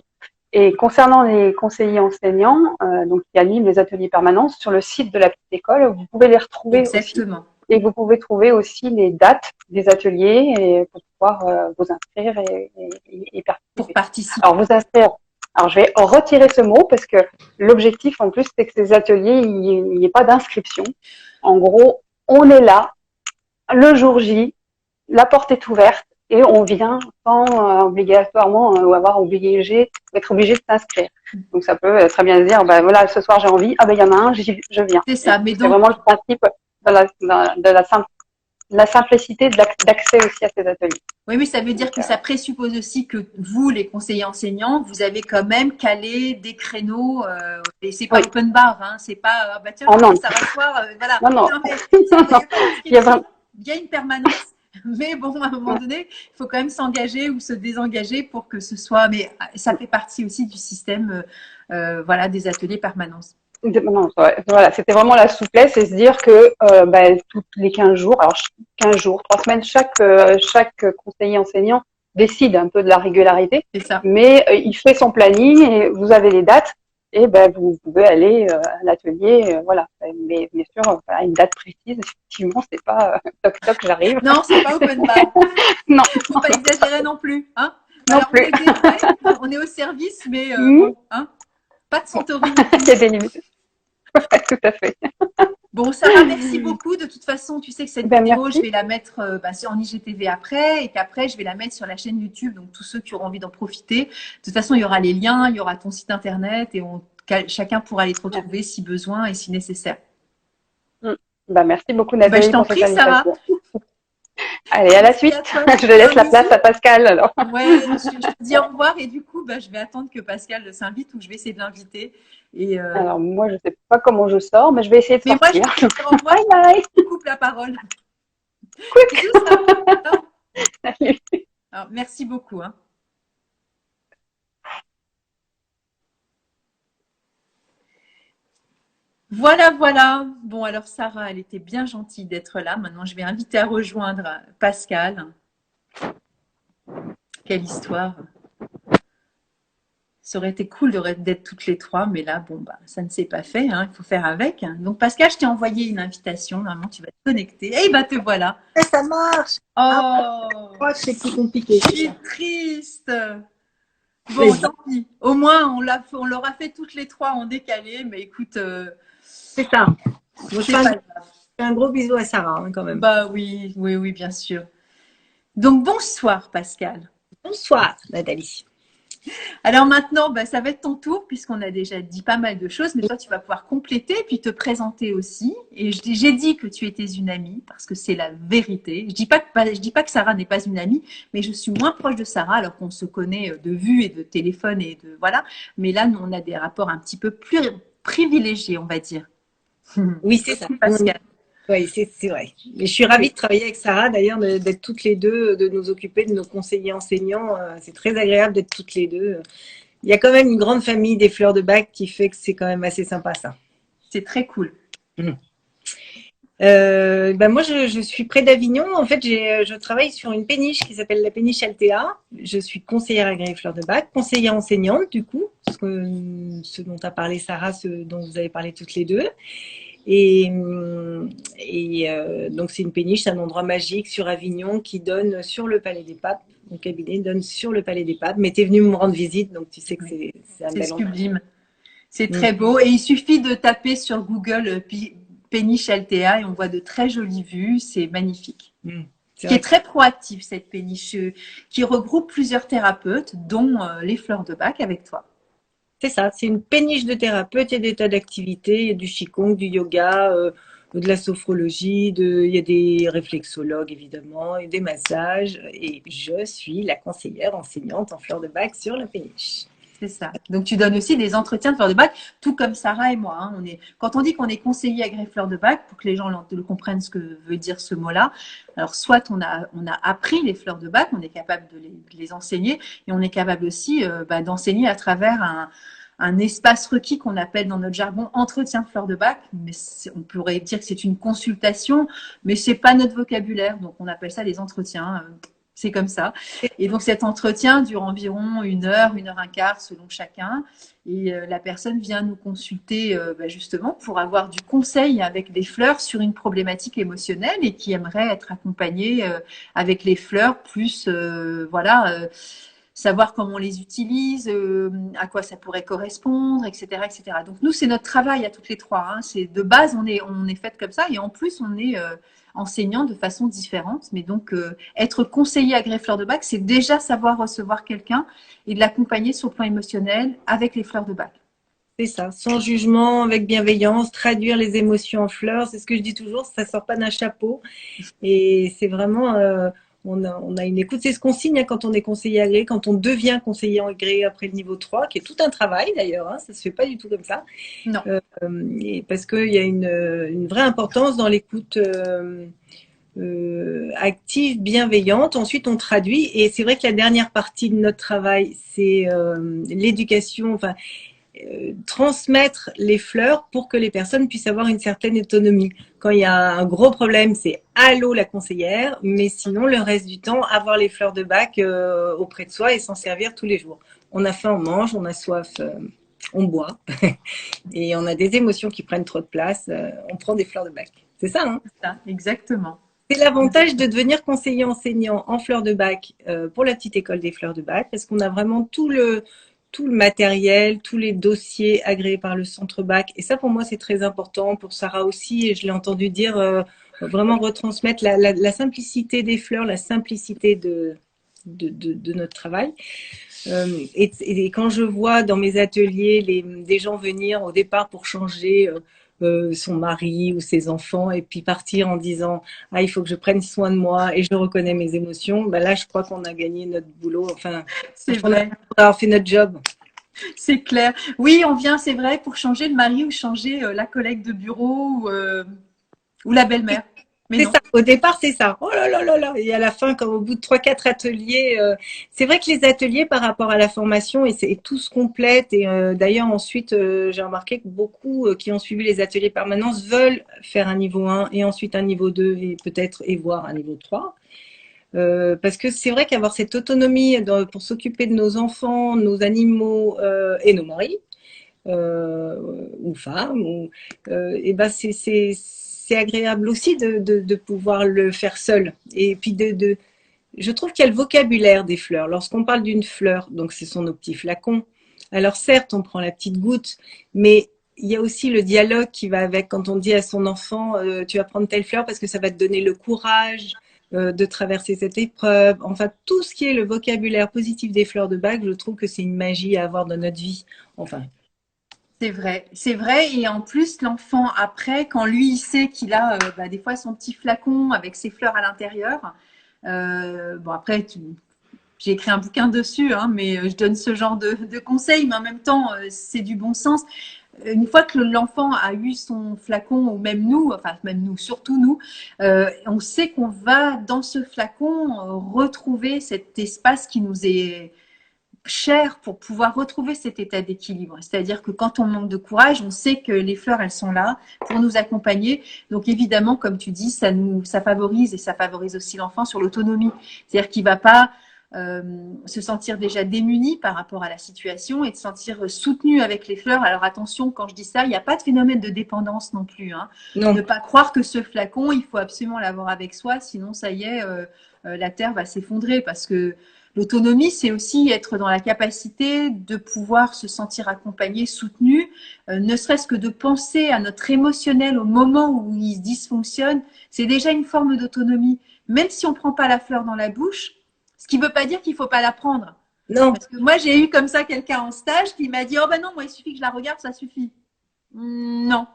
Et concernant les conseillers enseignants, donc qui animent les ateliers permanents sur le site de la petite école, vous pouvez les retrouver Exactement. aussi. Et vous pouvez trouver aussi les dates des ateliers et pour pouvoir vous inscrire et participer. Pour participer. Alors vous inscrire. Alors je vais retirer ce mot parce que l'objectif en plus c'est que ces ateliers il n'y ait pas d'inscription. En gros, on est là le jour J, la porte est ouverte. Et on vient sans obligatoirement être obligé de s'inscrire. Donc ça peut très bien se dire, voilà, ce soir j'ai envie, il y en a un, je viens. C'est ça, mais c'est vraiment le principe de la simplicité d'accès aussi à ces ateliers. Oui, mais ça veut dire que ça présuppose aussi que vous, les conseillers enseignants, vous avez quand même calé des créneaux, et c'est pas open bar, hein, c'est pas, tiens, ça va soir, voilà. Non. Il y a une permanence. Mais bon, à un moment donné, il faut quand même s'engager ou se désengager pour que ce soit. Mais ça fait partie aussi du système, des ateliers permanence. Non, voilà, c'était vraiment la souplesse et se dire que tous les 15 jours, alors 15 jours, 3 semaines, chaque conseiller enseignant décide un peu de la régularité. C'est ça. Mais il fait son planning et vous avez les dates et vous pouvez aller à l'atelier, voilà. Mais bien sûr, une date précise, effectivement, c'est pas toc toc, j'arrive. Non, c'est pas open bar. Non. Faut pas exagérer non plus, hein. Non alors, plus. On est au service, mais bon, hein. Pas de Santorini. Il y a des limites. Tout à fait. Bon, Sarah, merci beaucoup. De toute façon, tu sais que cette vidéo, je vais la mettre en IGTV après et qu'après, je vais la mettre sur la chaîne YouTube. Donc, tous ceux qui auront envie d'en profiter. De toute façon, il y aura les liens, il y aura ton site internet et chacun pourra aller te retrouver si besoin et si nécessaire. Bah, merci beaucoup Ben, je Nathalie t'en pour cette prie, Sarah. invitation. Allez, à la Merci suite. à toi. Je laisse Un la place bisou. à Pascal alors. Ouais, je te dis au revoir et du coup, bah, je vais attendre que Pascal s'invite ou je vais essayer de l'inviter. Et Alors moi, je sais pas comment je sors, mais je vais essayer de mais moi, je sortir. vais te dire au revoir, Bye bye. je te coupe la parole. Quick. Bisous, Sarah. Salut. Alors, merci beaucoup, hein. Voilà, voilà. Bon, alors Sarah, elle était bien gentille d'être là. Maintenant, je vais inviter à rejoindre Pascal. Quelle histoire. Ça aurait été cool d'être toutes les trois, mais là, bon, bah, ça ne s'est pas fait, hein. Il faut faire avec. Donc, Pascal, je t'ai envoyé une invitation. Normalement, tu vas te connecter. Et bah, te voilà. Ça marche. Ah, je Oh, crois que c'est plus compliqué. c'est triste. Bon, Mais tant pis. Au moins, on l'aura fait toutes les trois en décalé. Mais écoute, c'est ça. Moi, je c'est fais pas grave. un gros bisou à Sarah hein, quand même. Bah oui, oui, oui, bien sûr. Donc, bonsoir, Pascal. Bonsoir, Nathalie. Alors maintenant, bah, ça va être ton tour puisqu'on a déjà dit pas mal de choses, mais toi, tu vas pouvoir compléter puis te présenter aussi. Et j'ai dit que tu étais une amie parce que c'est la vérité. Je dis pas que Sarah n'est pas une amie, mais je suis moins proche de Sarah alors qu'on se connaît de vue et de téléphone et de voilà. Mais là, nous, on a des rapports un petit peu plus privilégiés, on va dire. Oui, c'est ça. Pascal. Oui, c'est vrai. Mais je suis ravie de travailler avec Sarah, d'ailleurs, d'être toutes les deux, de nous occuper de nos conseillers enseignants. C'est très agréable d'être toutes les deux. Il y a quand même une grande famille des fleurs de bac qui fait que c'est quand même assez sympa ça. C'est très cool. Moi, je suis près d'Avignon. En fait, je travaille sur une péniche qui s'appelle la péniche Altea. Je suis conseillère agréée fleurs de bac, conseillère enseignante du coup, ce dont a parlé Sarah, ce dont vous avez parlé toutes les deux. Et donc, c'est une péniche, c'est un endroit magique sur Avignon qui donne sur le Palais des Papes. Mon cabinet donne sur le Palais des Papes. Mais tu es venu me rendre visite, donc tu sais que c'est un C'est bel endroit. sublime. C'est très beau. Et il suffit de taper sur Google péniche Altea et on voit de très jolies vues. C'est magnifique. Qui est très proactive, cette péniche, qui regroupe plusieurs thérapeutes, dont les fleurs de bac avec toi. C'est ça, c'est une péniche de thérapeutes, il y a des tas d'activités, il y a du qigong, du yoga, de la sophrologie, il y a des réflexologues évidemment, et des massages, et je suis la conseillère enseignante en fleurs de bac sur la péniche. C'est ça. Donc tu donnes aussi des entretiens de fleurs de bac, tout comme Sarah et moi. Hein. Quand on dit qu'on est conseiller agréé fleurs de bac, pour que les gens comprennent ce que veut dire ce mot-là, alors soit on a appris les fleurs de bac, on est capable de les enseigner, et on est capable aussi d'enseigner à travers un espace requis qu'on appelle dans notre jargon entretien de fleurs de bac, mais on pourrait dire que c'est une consultation, mais c'est pas notre vocabulaire, donc on appelle ça des entretiens. C'est comme ça. Et donc cet entretien dure environ 1 heure, 1 heure 15 selon chacun. Et la personne vient nous consulter justement pour avoir du conseil avec des fleurs sur une problématique émotionnelle et qui aimerait être accompagnée avec les fleurs, plus savoir comment on les utilise, à quoi ça pourrait correspondre, etc., etc. Donc nous, c'est notre travail à toutes les trois. Hein. C'est de base, on est fait comme ça, et en plus, on est enseignant de façon différente. Mais donc, être conseiller agréé fleurs de bac, c'est déjà savoir recevoir quelqu'un et de l'accompagner sur le plan émotionnel avec les fleurs de bac. C'est ça, sans jugement, avec bienveillance, traduire les émotions en fleurs, c'est ce que je dis toujours, ça sort pas d'un chapeau. Et c'est vraiment, on a une écoute, c'est ce qu'on signe quand on est conseiller agréé, quand on devient conseiller agréé après le niveau 3, qui est tout un travail d'ailleurs, hein, ça se fait pas du tout comme ça. Non. Et parce qu'il y a une vraie importance dans l'écoute active, bienveillante. Ensuite, on traduit. Et c'est vrai que la dernière partie de notre travail, c'est l'éducation, enfin, transmettre les fleurs pour que les personnes puissent avoir une certaine autonomie. Quand il y a un gros problème, c'est allô la conseillère, mais sinon le reste du temps, avoir les fleurs de bac auprès de soi et s'en servir tous les jours. On a faim, on mange, on a soif, on boit, et on a des émotions qui prennent trop de place, on prend des fleurs de bac. C'est ça, hein? C'est ça, exactement. C'est l'avantage de devenir conseiller enseignant en fleurs de bac pour la petite école des fleurs de bac, parce qu'on a vraiment tout le matériel, tous les dossiers agréés par le centre bac. Et ça, pour moi, c'est très important. Pour Sarah aussi, et je l'ai entendu dire, vraiment retransmettre la simplicité des fleurs, la simplicité de notre travail. Et quand je vois dans mes ateliers des gens venir au départ pour changer son mari ou ses enfants, et puis partir en disant ah il faut que je prenne soin de moi et je reconnais mes émotions, ben là je crois qu'on a gagné notre boulot, enfin C'est on a vrai. fait notre job. C'est clair. Oui, on vient, c'est vrai, pour changer le mari ou changer la collègue de bureau ou la belle-mère. Mais C'est non. ça, au départ, c'est ça. Oh là là là là. Et à la fin, comme au bout de 3-4 ateliers, c'est vrai que les ateliers par rapport à la formation, et tout se complète. Et d'ailleurs, ensuite, j'ai remarqué que beaucoup qui ont suivi les ateliers permanence veulent faire un niveau 1 et ensuite un niveau 2 et peut-être et voire un niveau 3. Parce que c'est vrai qu'avoir cette autonomie pour s'occuper de nos enfants, nos animaux et nos maris, ou femmes, et ben c'est agréable aussi de pouvoir le faire seul. Et puis je trouve qu'il y a le vocabulaire des fleurs. Lorsqu'on parle d'une fleur, donc ce sont nos petits flacons. Alors certes, on prend la petite goutte, mais il y a aussi le dialogue qui va avec quand on dit à son enfant tu vas prendre telle fleur parce que ça va te donner le courage de traverser cette épreuve. Enfin, tout ce qui est le vocabulaire positif des fleurs de bac, je trouve que c'est une magie à avoir dans notre vie. Enfin, C'est vrai. Et en plus, l'enfant, après, quand lui, il sait qu'il a des fois son petit flacon avec ses fleurs à l'intérieur, bon, après, j'ai écrit un bouquin dessus, hein, mais je donne ce genre de conseils, mais en même temps, c'est du bon sens. Une fois que l'enfant a eu son flacon, ou même nous, enfin même nous, surtout nous, on sait qu'on va dans ce flacon retrouver cet espace qui nous est cher pour pouvoir retrouver cet état d'équilibre. C'est-à-dire que quand on manque de courage, on sait que les fleurs, elles sont là pour nous accompagner. Donc évidemment, comme tu dis, ça favorise et ça favorise aussi l'enfant sur l'autonomie. C'est-à-dire qu'il va pas se sentir déjà démuni par rapport à la situation et de se sentir soutenu avec les fleurs. Alors attention, quand je dis ça, il n'y a pas de phénomène de dépendance non plus. Hein. Ne non. pas croire que ce flacon, il faut absolument l'avoir avec soi, sinon ça y est, la terre va s'effondrer parce que l'autonomie, c'est aussi être dans la capacité de pouvoir se sentir accompagné, soutenu, ne serait-ce que de penser à notre émotionnel au moment où il dysfonctionne, c'est déjà une forme d'autonomie. Même si on ne prend pas la fleur dans la bouche, ce qui ne veut pas dire qu'il ne faut pas la prendre. Non, Parce que moi, j'ai eu comme ça quelqu'un en stage qui m'a dit « Oh ben non, moi, il suffit que je la regarde, ça suffit. » Non.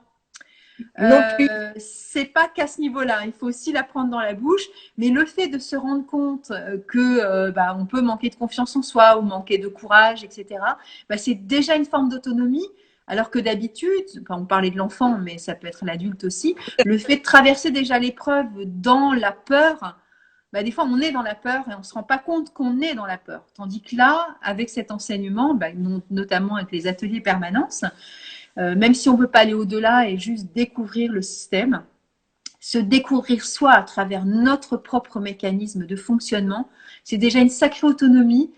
non plus. C'est pas qu'à ce niveau-là, il faut aussi la prendre dans la bouche, mais le fait de se rendre compte que on peut manquer de confiance en soi ou manquer de courage, etc., c'est déjà une forme d'autonomie, alors que d'habitude, on parlait de l'enfant, mais ça peut être l'adulte aussi, le fait de traverser déjà l'épreuve dans la peur, des fois on est dans la peur et on ne se rend pas compte qu'on est dans la peur. Tandis que là, avec cet enseignement, notamment avec les ateliers permanence, même si on ne peut pas aller au-delà et juste découvrir le système, se découvrir soi à travers notre propre mécanisme de fonctionnement, c'est déjà une sacrée autonomie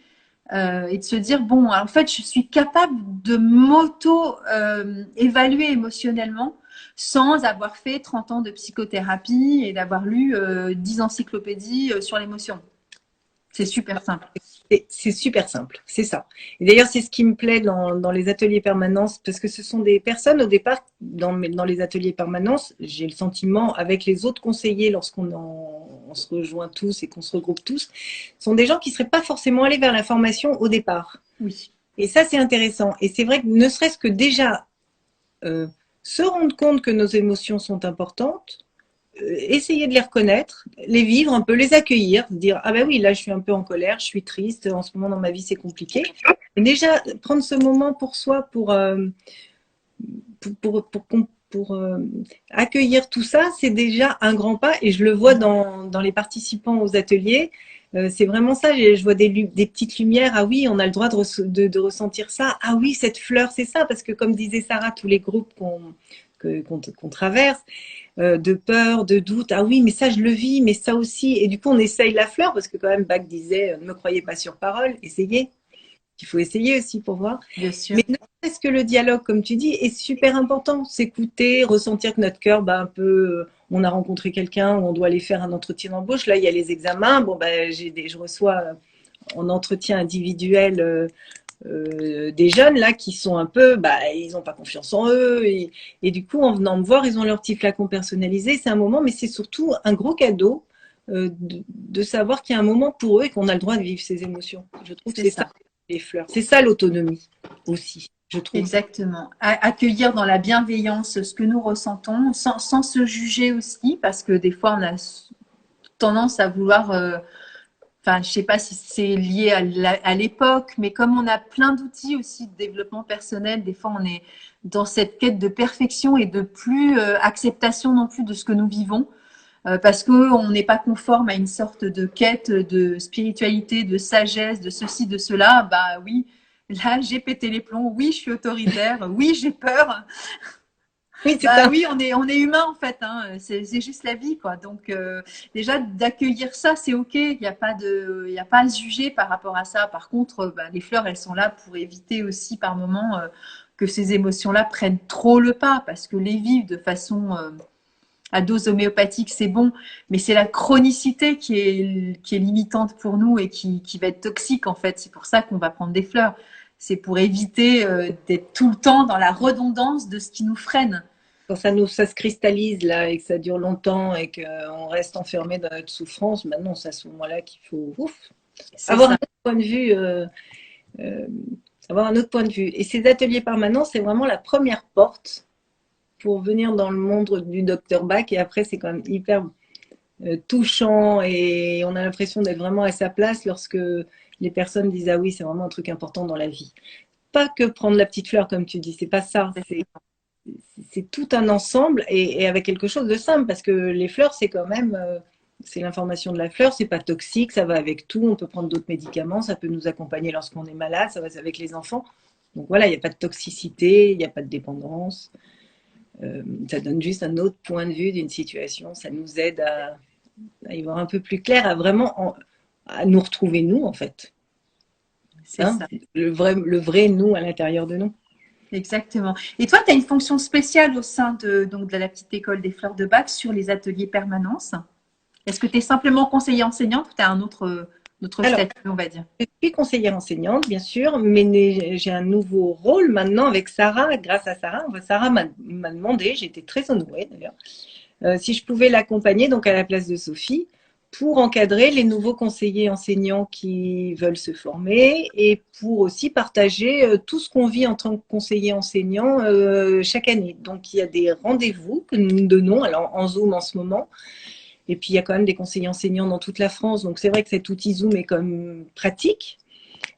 et de se dire, bon, en fait, je suis capable de m'auto-évaluer émotionnellement sans avoir fait 30 ans de psychothérapie et d'avoir lu 10 encyclopédies sur l'émotion. C'est super simple. C'est super simple, c'est ça. Et d'ailleurs, c'est ce qui me plaît dans les ateliers permanence, parce que ce sont des personnes, au départ, dans les ateliers permanence, j'ai le sentiment, avec les autres conseillers, lorsqu'on on se rejoint tous et qu'on se regroupe tous, sont des gens qui ne seraient pas forcément allés vers la formation au départ. Oui. Et ça, c'est intéressant. Et c'est vrai que ne serait-ce que déjà se rendre compte que nos émotions sont importantes, essayer de les reconnaître, les vivre un peu, les accueillir, dire ah ben oui, là je suis un peu en colère, je suis triste, en ce moment dans ma vie c'est compliqué. Et déjà prendre ce moment pour soi, pour accueillir tout ça, c'est déjà un grand pas. Et je le vois dans les participants aux ateliers. C'est vraiment ça, je vois des petites lumières. Ah oui, on a le droit de ressentir ça. Ah oui, cette fleur, c'est ça. Parce que comme disait Sarah, tous les groupes qu'on traverse, de peur, de doute. Ah oui, mais ça, je le vis, mais ça aussi. Et du coup, on essaye la fleur, parce que quand même, Bach disait, ne me croyez pas sur parole, essayez. Il faut essayer aussi pour voir. Bien sûr. Mais ne serait-ce que le dialogue, comme tu dis, est super important. S'écouter, ressentir que notre cœur, un peu, on a rencontré quelqu'un, on doit aller faire un entretien d'embauche. Là, il y a les examens. Bon, je reçois en entretien individuel des jeunes là qui sont un peu, ils n'ont pas confiance en eux et du coup en venant me voir, ils ont leur petit flacon personnalisé. C'est un moment, mais c'est surtout un gros cadeau de savoir qu'il y a un moment pour eux et qu'on a le droit de vivre ces émotions. Je trouve que c'est ça les fleurs, c'est ça l'autonomie aussi. je trouve. Exactement. Accueillir dans la bienveillance ce que nous ressentons, sans se juger aussi, parce que des fois, on a tendance à vouloir, enfin, je sais pas si c'est lié à l'époque, mais comme on a plein d'outils aussi de développement personnel, des fois, on est dans cette quête de perfection et de plus acceptation non plus de ce que nous vivons. Parce qu'on n'est pas conforme à une sorte de quête de spiritualité, de sagesse, de ceci, de cela, bah oui, là j'ai pété les plombs, oui je suis autoritaire, oui j'ai peur. Oui, c'est Bah ça. oui, on est humain en fait, hein. C'est juste la vie quoi. Donc déjà d'accueillir ça, c'est ok. Il y a pas à se juger par rapport à ça. Par contre, bah, les fleurs, elles sont là pour éviter aussi par moment que ces émotions-là prennent trop le pas, parce que les vivre de façon à dose homéopathique, c'est bon, mais c'est la chronicité qui est limitante pour nous et qui va être toxique en fait. C'est pour ça qu'on va prendre des fleurs. C'est pour éviter d'être tout le temps dans la redondance de ce qui nous freine. Quand ça se cristallise là et que ça dure longtemps et qu'on reste enfermé dans notre souffrance, maintenant c'est à ce moment-là qu'il faut avoir un autre point de vue. Euh, avoir un autre point de vue. Et ces ateliers permanents, c'est vraiment la première porte pour venir dans le monde du docteur Bach. Et après, c'est quand même hyper touchant et on a l'impression d'être vraiment à sa place lorsque les personnes disent ah oui, c'est vraiment un truc important dans la vie. Pas que prendre la petite fleur comme tu dis, c'est pas ça. C'est tout un ensemble et avec quelque chose de simple parce que les fleurs, c'est quand même c'est l'information de la fleur, c'est pas toxique, ça va avec tout. On peut prendre d'autres médicaments, ça peut nous accompagner lorsqu'on est malade, ça va avec les enfants. Donc voilà, il n'y a pas de toxicité, il n'y a pas de dépendance. Ça donne juste un autre point de vue d'une situation. Ça nous aide à y voir un peu plus clair, à vraiment à nous retrouver nous en fait. C'est ça. Le vrai nous à l'intérieur de nous. Exactement. Et toi, tu as une fonction spéciale au sein donc, de la petite école des fleurs de Bach sur les ateliers permanence. Est-ce que tu es simplement conseillère enseignante ou tu as un autre statut, on va dire? Je suis conseillère enseignante, bien sûr, mais j'ai un nouveau rôle maintenant avec Sarah. Grâce à Sarah, Sarah m'a demandé, j'étais très honorée d'ailleurs, si je pouvais l'accompagner donc à la place de Sophie pour encadrer les nouveaux conseillers enseignants qui veulent se former et pour aussi partager tout ce qu'on vit en tant que conseiller enseignant chaque année. Donc il y a des rendez-vous que nous donnons alors en Zoom en ce moment. Et puis il y a quand même des conseillers enseignants dans toute la France. Donc c'est vrai que cet outil Zoom est quand même pratique.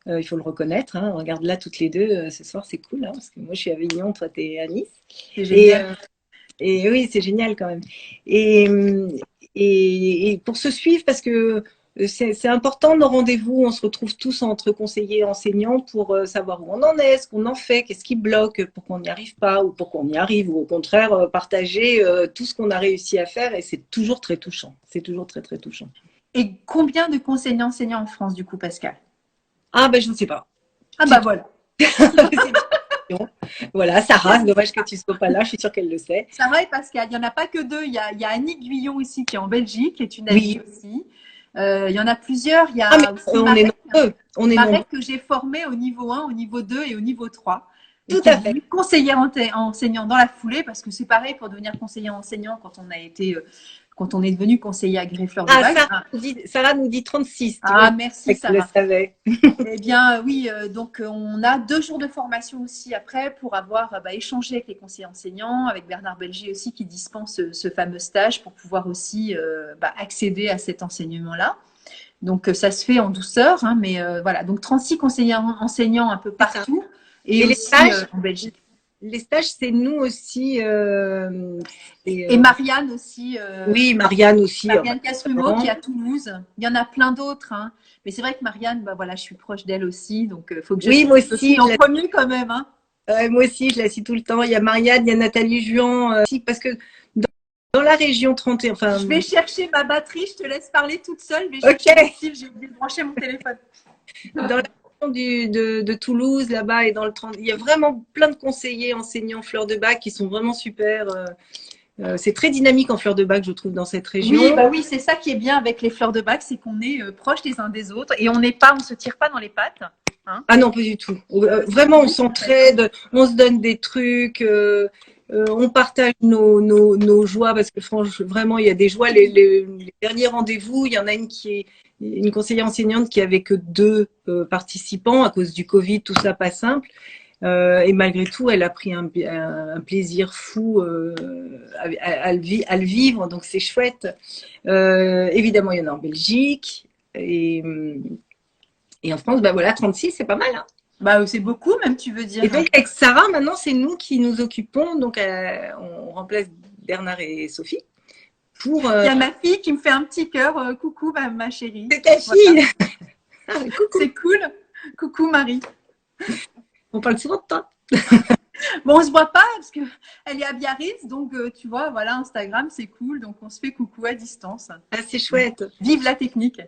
Il faut le reconnaître. Hein. On regarde là toutes les deux ce soir, c'est cool. Hein, parce que moi je suis à Avignon, toi tu es à Nice. C'est génial. Et oui, c'est génial quand même. Et pour se suivre, parce que c'est important nos rendez-vous, on se retrouve tous entre conseillers et enseignants pour savoir où on en est, ce qu'on en fait, qu'est-ce qui bloque pour qu'on n'y arrive pas ou pour qu'on y arrive, ou au contraire partager tout ce qu'on a réussi à faire et c'est toujours très touchant. C'est toujours très très touchant. Et combien de conseillers enseignants en France du coup, Pascal? Ah ben je ne sais pas. Ah bah voilà. Voilà, Sarah, c'est dommage que tu ne sois pas là, je suis sûre qu'elle le sait. Sarah et Pascal, il n'y en a pas que deux. Il y a Annick Guyon ici qui est en Belgique, qui est une amie aussi. Il y en a plusieurs. Il y a aussi Marek, Marek que j'ai formé au niveau 1, au niveau 2 et au niveau 3. Tout à fait. Conseillère enseignant dans la foulée, parce que c'est pareil pour devenir conseiller enseignant quand on est devenu conseiller agréé Fleur de Bach. Sarah nous dit 36. Ah, merci Sarah. Je le savais. Eh bien oui, donc on a 2 jours de formation aussi après pour avoir échangé avec les conseillers enseignants, avec Bernard Belger aussi qui dispense ce fameux stage pour pouvoir aussi accéder à cet enseignement-là. Donc ça se fait en douceur, hein, mais voilà. Donc 36 conseillers enseignants un peu partout et aussi les stages, en Belgique. Les stages, c'est nous aussi. Et Marianne aussi. Oui, Marianne aussi. Marianne Casrumeau qui est à Toulouse. Il y en a plein d'autres. Hein. Mais c'est vrai que Marianne, voilà, je suis proche d'elle aussi. Donc, il faut que je moi aussi, en premier quand même. Hein. Moi aussi, je la cite tout le temps. Il y a Marianne, il y a Nathalie Juan. Parce que dans la région 31. Enfin, je vais chercher ma batterie. Je te laisse parler toute seule. Mais j'ai oublié de brancher mon téléphone. Dans la de Toulouse là-bas et dans le 30, il y a vraiment plein de conseillers enseignants Fleur de Bach qui sont vraiment super. C'est très dynamique en Fleur de Bach, je trouve, dans cette région. Oui, c'est ça qui est bien avec les Fleurs de Bach, c'est qu'on est proches les uns des autres et on se tire pas dans les pattes. Hein. Ah non, pas du tout. Vraiment, on s'entraide, on se donne des trucs. On partage nos joies parce que franchement, vraiment, il y a des joies. Les derniers rendez-vous, il y en a une conseillère enseignante qui avait que 2 participants à cause du Covid, tout ça pas simple. Et malgré tout, elle a pris un plaisir fou à le vivre, donc c'est chouette. Évidemment, il y en a en Belgique et en France, bah voilà, 36, c'est pas mal. Hein. Bah, c'est beaucoup, même, tu veux dire. Et donc, avec Sarah, maintenant, c'est nous qui nous occupons. Donc, on remplace Bernard et Sophie. Il y a ma fille qui me fait un petit cœur. Coucou, ma chérie. C'est ta fille. Voilà. Coucou. C'est cool. Coucou, Marie. On parle souvent de toi. Bon, on se voit pas parce que elle est à Biarritz, donc tu vois, voilà, Instagram, c'est cool. Donc, on se fait coucou à distance. Ah, c'est chouette. Vive la technique.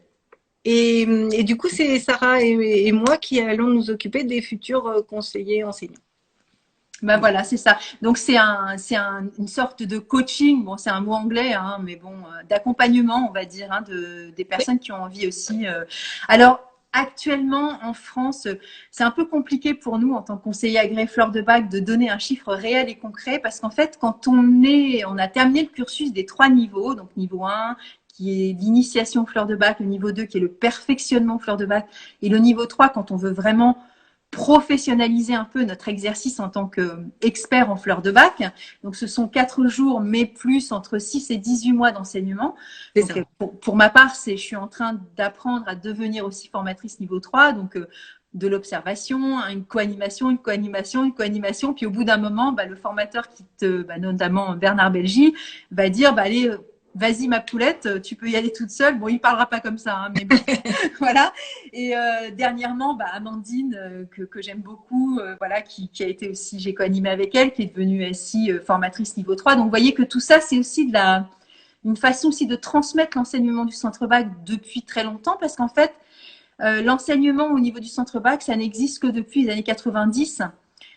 Et du coup, c'est Sarah et moi qui allons nous occuper des futurs conseillers enseignants. Ben voilà, c'est ça. Donc, c'est une sorte de coaching. Bon, c'est un mot anglais, hein, mais bon, d'accompagnement, on va dire, hein, des personnes qui ont envie aussi. Alors, actuellement, en France, c'est un peu compliqué pour nous, en tant que conseiller agréé fleur de bac, de donner un chiffre réel et concret, parce qu'en fait, quand on a terminé le cursus des 3 niveaux, donc niveau 1, qui est l'initiation fleur de bac, le niveau 2 qui est le perfectionnement fleur de bac, et le niveau 3 quand on veut vraiment professionnaliser un peu notre exercice en tant qu'expert en fleur de bac. Donc, ce sont 4 jours, mais plus entre 6 et 18 mois d'enseignement. Donc, pour ma part, je suis en train d'apprendre à devenir aussi formatrice niveau 3. Donc, de l'observation, une co-animation, une co-animation, une co-animation. Puis, au bout d'un moment, le formateur notamment Bernard Belgy, va dire, allez, vas-y ma poulette, tu peux y aller toute seule. Bon, il parlera pas comme ça, hein, mais bon, voilà. Et dernièrement, Amandine, que j'aime beaucoup, voilà, qui a été aussi, j'ai co-animé avec elle, qui est devenue SI formatrice niveau 3. Donc, vous voyez que tout ça, c'est aussi une façon aussi de transmettre l'enseignement du centre bac depuis très longtemps, parce qu'en fait, l'enseignement au niveau du centre bac, ça n'existe que depuis les années 90.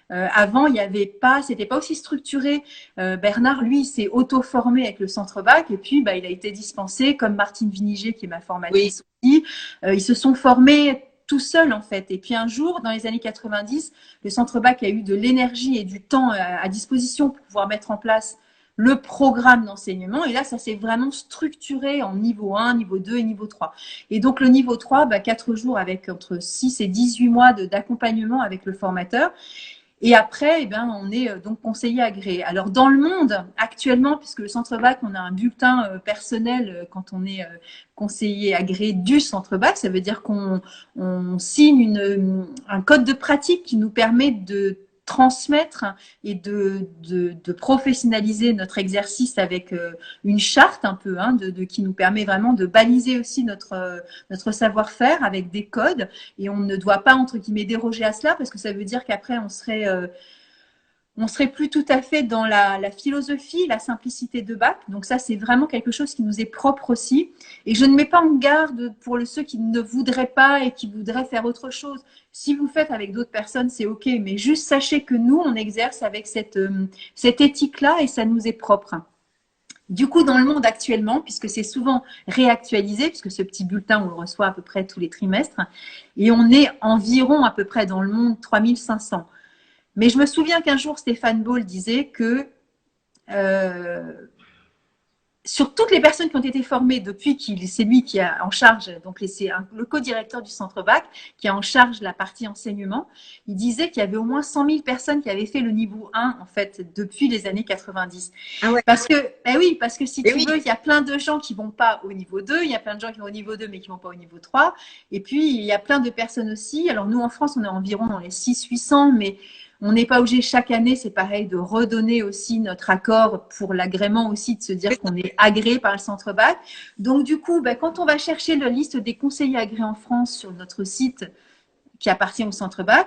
Avant, il n'y avait pas, c'était pas aussi structuré. Bernard, lui, il s'est auto-formé avec le centre bac et puis il a été dispensé, comme Martine Viniger, qui est ma formatrice aussi. Ils se sont formés tout seuls en fait. Et puis un jour, dans les années 90, le centre bac a eu de l'énergie et du temps à disposition pour pouvoir mettre en place le programme d'enseignement. Et là, ça s'est vraiment structuré en niveau 1, niveau 2 et niveau 3. Et donc, le niveau 3, 4 jours avec entre 6 et 18 mois d'accompagnement avec le formateur. Et après, on est donc conseiller agréé. Alors, dans le monde, actuellement, puisque le centre bac, on a un bulletin personnel quand on est conseiller agréé du centre bac, ça veut dire qu'on signe un code de pratique qui nous permet de transmettre et de professionnaliser notre exercice avec une charte un peu qui nous permet vraiment de baliser aussi notre savoir-faire avec des codes, et on ne doit pas entre guillemets déroger à cela parce que ça veut dire qu'après on serait plus tout à fait dans la philosophie, la simplicité de bac. Donc ça, c'est vraiment quelque chose qui nous est propre aussi. Et je ne mets pas en garde pour ceux qui ne voudraient pas et qui voudraient faire autre chose. Si vous faites avec d'autres personnes, c'est OK. Mais juste sachez que nous, on exerce avec cette éthique-là et ça nous est propre. Du coup, dans le monde actuellement, puisque c'est souvent réactualisé, puisque ce petit bulletin, on le reçoit à peu près tous les trimestres, et on est environ à peu près dans le monde 3500. Mais je me souviens qu'un jour, Stéphane Ball disait que sur toutes les personnes qui ont été formées depuis c'est lui qui a en charge, donc c'est le co-directeur du centre bac qui a en charge la partie enseignement, il disait qu'il y avait au moins 100 000 personnes qui avaient fait le niveau 1 en fait depuis les années 90. Ah ouais. Parce que si tu veux, il y a plein de gens qui vont pas au niveau 2, il y a plein de gens qui vont au niveau 2 mais qui vont pas au niveau 3, et puis il y a plein de personnes aussi. Alors nous en France, on est environ dans les 600-800, mais on n'est pas obligé chaque année, c'est pareil, de redonner aussi notre accord pour l'agrément aussi, de se dire qu'on est agréé par le centre bac. Donc du coup, quand on va chercher la liste des conseillers agréés en France sur notre site qui appartient au centre bac,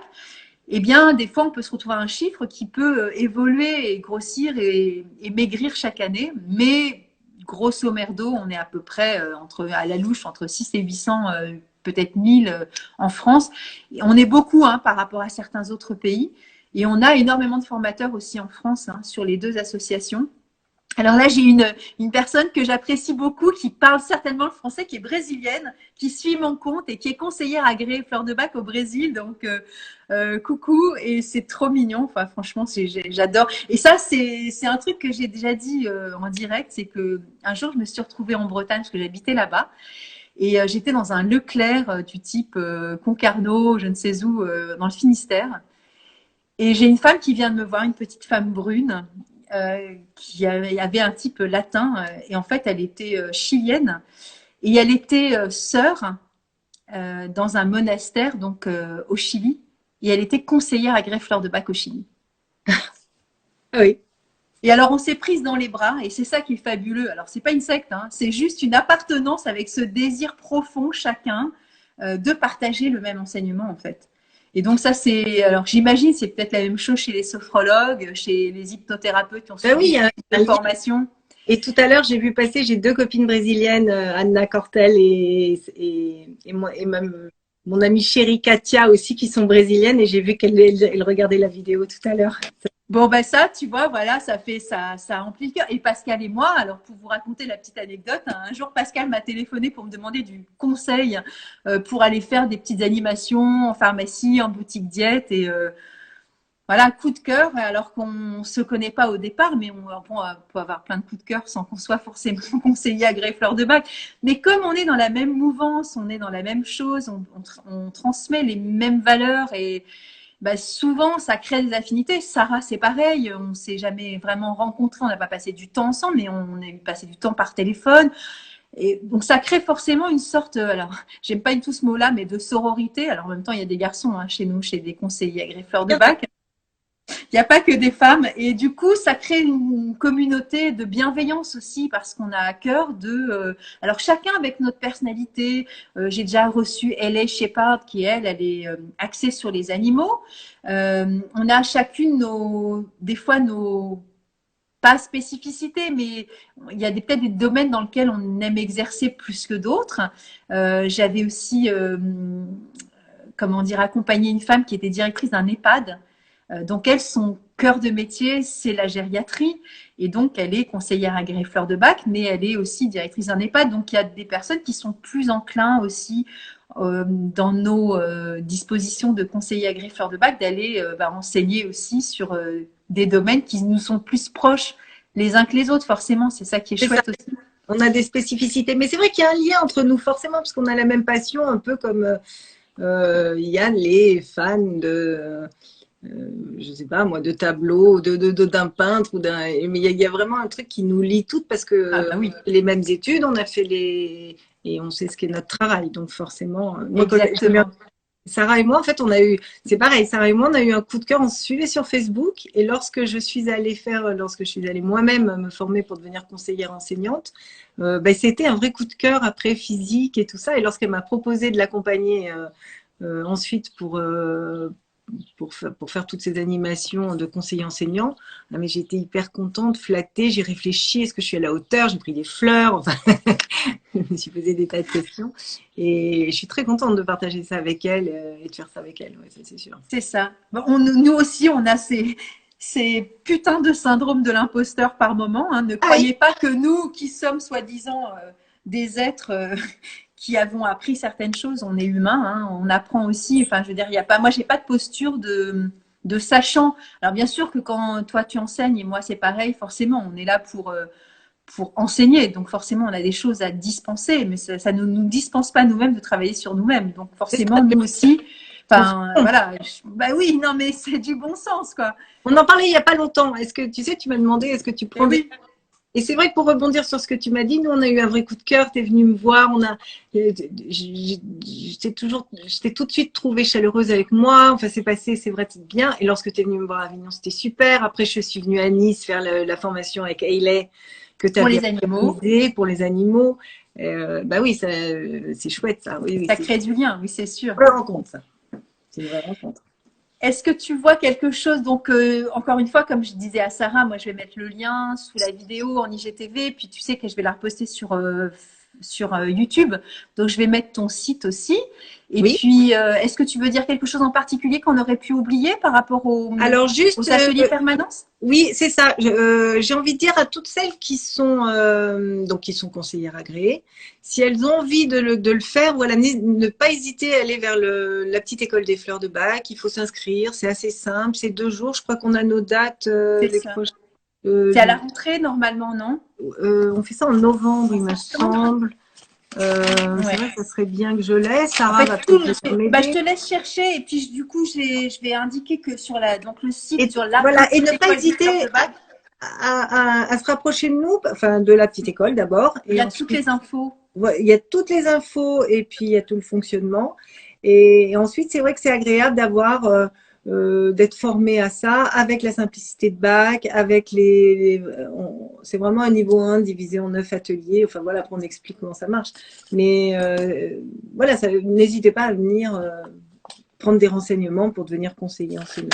eh bien, des fois, on peut se retrouver à un chiffre qui peut évoluer et grossir et maigrir chaque année. Mais grosso merdo, on est à peu près à la louche entre 6 et 800, peut-être 1000 en France. Et on est beaucoup par rapport à certains autres pays. Et on a énormément de formateurs aussi en France sur les 2 associations. Alors là, j'ai une personne que j'apprécie beaucoup, qui parle certainement le français, qui est brésilienne, qui suit mon compte et qui est conseillère agréée fleur de bac au Brésil. Donc, coucou, et c'est trop mignon. Enfin, franchement, j'adore. Et ça, c'est un truc que j'ai déjà dit en direct, c'est que un jour, je me suis retrouvée en Bretagne parce que j'habitais là-bas. Et j'étais dans un Leclerc du type Concarneau, je ne sais où, dans le Finistère. Et j'ai une femme qui vient de me voir, une petite femme brune, qui avait un type latin. Et en fait, elle était chilienne. Et elle était sœur dans un monastère, donc au Chili. Et elle était conseillère à Greffleur-de-Bach au Chili. Ah oui. Et alors, on s'est prise dans les bras, et c'est ça qui est fabuleux. Alors, c'est pas une secte, hein, c'est juste une appartenance avec ce désir profond, chacun, de partager le même enseignement, en fait. Et donc, ça, c'est. Alors, j'imagine, c'est peut-être la même chose chez les sophrologues, chez les hypnothérapeutes qui ont Ben oui, il suivi y a la formation. Et tout à l'heure, j'ai vu passer, j'ai deux copines brésiliennes, Anna Cortel et moi, et même mon amie chérie Katia aussi, qui sont brésiliennes, et j'ai vu qu'elles regardaient la vidéo tout à l'heure. Bon, ben ça, tu vois, voilà, ça fait ça remplit le cœur. Et Pascal et moi, alors pour vous raconter la petite anecdote, un jour Pascal m'a téléphoné pour me demander du conseil pour aller faire des petites animations en pharmacie, en boutique diète et voilà, coup de cœur, alors qu'on se connaît pas au départ, mais on peut avoir plein de coups de cœur sans qu'on soit forcément conseillé à Greffleur-de-Bach. Mais comme on est dans la même mouvance, on est dans la même chose, on transmet les mêmes valeurs et bah, souvent, ça crée des affinités. Sarah, c'est pareil. On s'est jamais vraiment rencontrés. On n'a pas passé du temps ensemble, mais on a passé du temps par téléphone. Et donc, ça crée forcément une sorte, alors, j'aime pas du tout ce mot-là, mais de sororité. Alors, en même temps, il y a des garçons hein, chez nous, chez des conseillers à Greffleur-de-Bach. Il n'y a pas que des femmes. Et du coup, ça crée une communauté de bienveillance aussi parce qu'on a à cœur de... alors, chacun avec notre personnalité. J'ai déjà reçu L.A. Shepard qui, elle est axée sur les animaux. On a chacune des fois nos... Pas spécificités, mais il y a peut-être des domaines dans lesquels on aime exercer plus que d'autres. J'avais aussi, comment dire, accompagné une femme qui était directrice d'un EHPAD. Donc, elle, son cœur de métier, c'est la gériatrie. Et donc, elle est conseillère à Greffleur-de-Bach, mais elle est aussi directrice d'un EHPAD. Donc, il y a des personnes qui sont plus enclins aussi dans nos dispositions de conseiller à Greffleur-de-Bach d'aller enseigner aussi sur des domaines qui nous sont plus proches les uns que les autres. Forcément, c'est ça qui est chouette aussi. On a des spécificités. Mais c'est vrai qu'il y a un lien entre nous, forcément, parce qu'on a la même passion, un peu comme il y a les fans de... je sais pas moi, de tableaux, d'un peintre ou d'un. Mais il y a vraiment un truc qui nous lie toutes parce que oui. les mêmes études, on a fait et on sait ce qu'est notre travail. Donc forcément, moi, exactement. Sarah et moi, en fait, c'est pareil. Sarah et moi, on a eu un coup de cœur. On se suivait sur Facebook et lorsque je suis allée moi-même me former pour devenir conseillère enseignante, c'était un vrai coup de cœur après physique et tout ça. Et lorsqu'elle m'a proposé de l'accompagner ensuite pour faire toutes ces animations de conseiller enseignant, mais j'étais hyper contente, flattée, j'ai réfléchi, est-ce que je suis à la hauteur, j'ai pris des fleurs, enfin, je me suis posé des tas de questions et je suis très contente de partager ça avec elle et de faire ça avec elle, ouais, ça c'est sûr. C'est ça. Nous aussi, on a ces putains de syndrome de l'imposteur par moment. Hein. Ne croyez pas que nous, qui sommes soi-disant des êtres qui avons appris certaines choses, on est humain, hein, on apprend aussi. Enfin, je veux dire, il y a pas, moi, j'ai pas de posture de sachant. Alors, bien sûr que quand toi tu enseignes et moi c'est pareil, forcément, on est là pour enseigner. Donc, forcément, on a des choses à dispenser, mais ça ne nous dispense pas nous-mêmes de travailler sur nous-mêmes. Donc, forcément, nous aussi. Enfin, voilà. Bah oui, non, mais c'est du bon sens, quoi. On en parlait il n'y a pas longtemps. Est-ce que tu sais, tu m'as demandé, est-ce que tu prends oui. Et c'est vrai que pour rebondir sur ce que tu m'as dit, nous on a eu un vrai coup de cœur, tu es venue me voir, j'étais tout de suite trouvée chaleureuse avec moi, enfin c'est passé, c'est vrai, c'est bien. Et lorsque tu es venue me voir à Avignon, c'était super. Après je suis venue à Nice faire la formation avec Hayley que tu as organisée pour les animaux. Oui, c'est chouette ça. Oui, ça crée du lien, oui c'est sûr. C'est une vraie rencontre ça. C'est une vraie rencontre. Est-ce que tu vois quelque chose, donc encore une fois, comme je disais à Sarah, moi je vais mettre le lien sous la vidéo en IGTV, puis tu sais que je vais la reposter sur YouTube, donc je vais mettre ton site aussi. Et puis, est-ce que tu veux dire quelque chose en particulier qu'on aurait pu oublier par rapport aux ateliers permanence? Oui, c'est ça. J'ai envie de dire à toutes celles qui sont conseillères agréées, si elles ont envie de le faire, voilà, ne pas hésiter à aller vers la petite école des fleurs de Bach. Il faut s'inscrire, c'est assez simple, c'est 2 jours. Je crois qu'on a nos dates. C'est à la rentrée normalement, non? On fait ça en novembre, il me semble. C'est vrai que ça serait bien que je l'ai. Sarah En va fait, peut-être bah, je m'aider. te laisse chercher et puis du coup, je vais indiquer que sur donc le site, Et sur la voilà, et petite ne pas école des fleurs hésiter de bac, à se rapprocher de nous, enfin de la petite école d'abord, il y et a toutes ensuite les infos. il y a toutes les infos et puis il y a tout le fonctionnement. Et ensuite, c'est vrai que c'est agréable d'avoir d'être formé à ça avec la simplicité de bac, avec c'est vraiment un niveau 1 divisé en 9 ateliers. Enfin voilà, après on explique comment ça marche. Mais voilà, n'hésitez pas à venir prendre des renseignements pour devenir conseiller enseignant.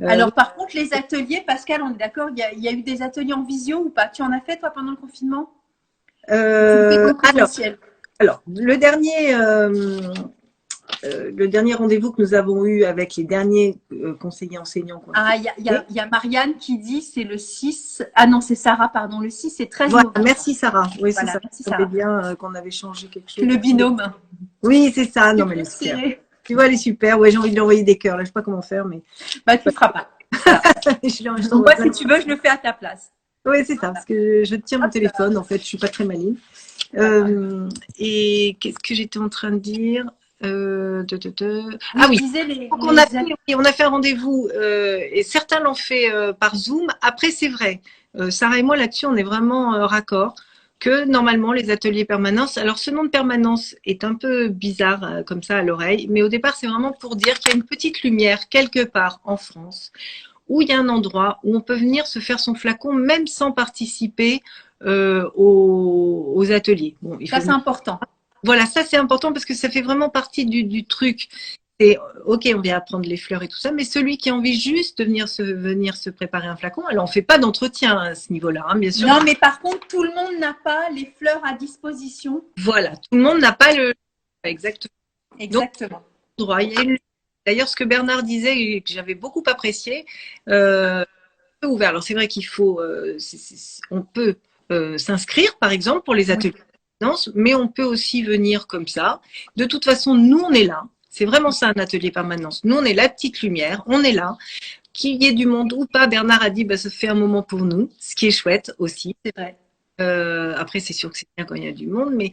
Alors, par contre, les ateliers, Pascal, on est d'accord, il y a eu des ateliers en visio ou pas? Tu en as fait, toi, pendant le confinement? C'était en Alors, présentiel. le dernier rendez-vous que nous avons eu avec les derniers conseillers enseignants qu'on a Ah, fait. il y a Marianne qui dit c'est le 6. Ah non, c'est Sarah, pardon. Le 6 et 13 Voilà, novembre. merci Sarah. Oui, c'est Voilà, ça. merci Ça tombait Sarah. bien qu'on avait changé quelque chose. Le binôme. Oui, c'est ça. Non, mais elle est Super super. serré. Tu vois, elle est super. Ouais, j'ai envie de lui envoyer des cœurs. Là, je sais pas comment faire, mais Bah, tu le feras pas. Voilà. je Donc, t'envoie moi, plein si de- tu veux, je le fais à ta place. Oui, c'est ça, parce que je tiens mon téléphone. En fait, je suis pas très maligne. Et qu'est-ce que j'étais en train de dire Ah oui, disais donc on a fait un rendez-vous et certains l'ont fait par Zoom. Après, c'est vrai, Sarah et moi là-dessus, on est vraiment raccord que normalement les ateliers permanence. Alors, ce nom de permanence est un peu bizarre comme ça à l'oreille, mais au départ, c'est vraiment pour dire qu'il y a une petite lumière quelque part en France où il y a un endroit où on peut venir se faire son flacon même sans participer aux ateliers. Bon, Ça, c'est important. voilà, ça c'est important parce que ça fait vraiment partie du truc. C'est ok, on vient apprendre les fleurs et tout ça, mais celui qui a envie juste de venir se préparer un flacon, alors on fait pas d'entretien à ce niveau-là, hein, bien sûr. Non, mais par contre, tout le monde n'a pas les fleurs à disposition. Voilà, tout le monde n'a pas le exactement. Exactement. Donc, droit. Il y a d'ailleurs ce que Bernard disait et que j'avais beaucoup apprécié. Ouvert. Alors c'est vrai qu'il faut, on peut s'inscrire par exemple pour les ateliers de danse, mais on peut aussi venir comme ça. De toute façon, nous on est là. C'est vraiment ça un atelier permanence. Nous on est la petite lumière, on est là. Qu'il y ait du monde ou pas, Bernard a dit bah ça fait un moment pour nous, ce qui est chouette aussi. C'est vrai. Après c'est sûr que c'est bien quand il y a du monde, mais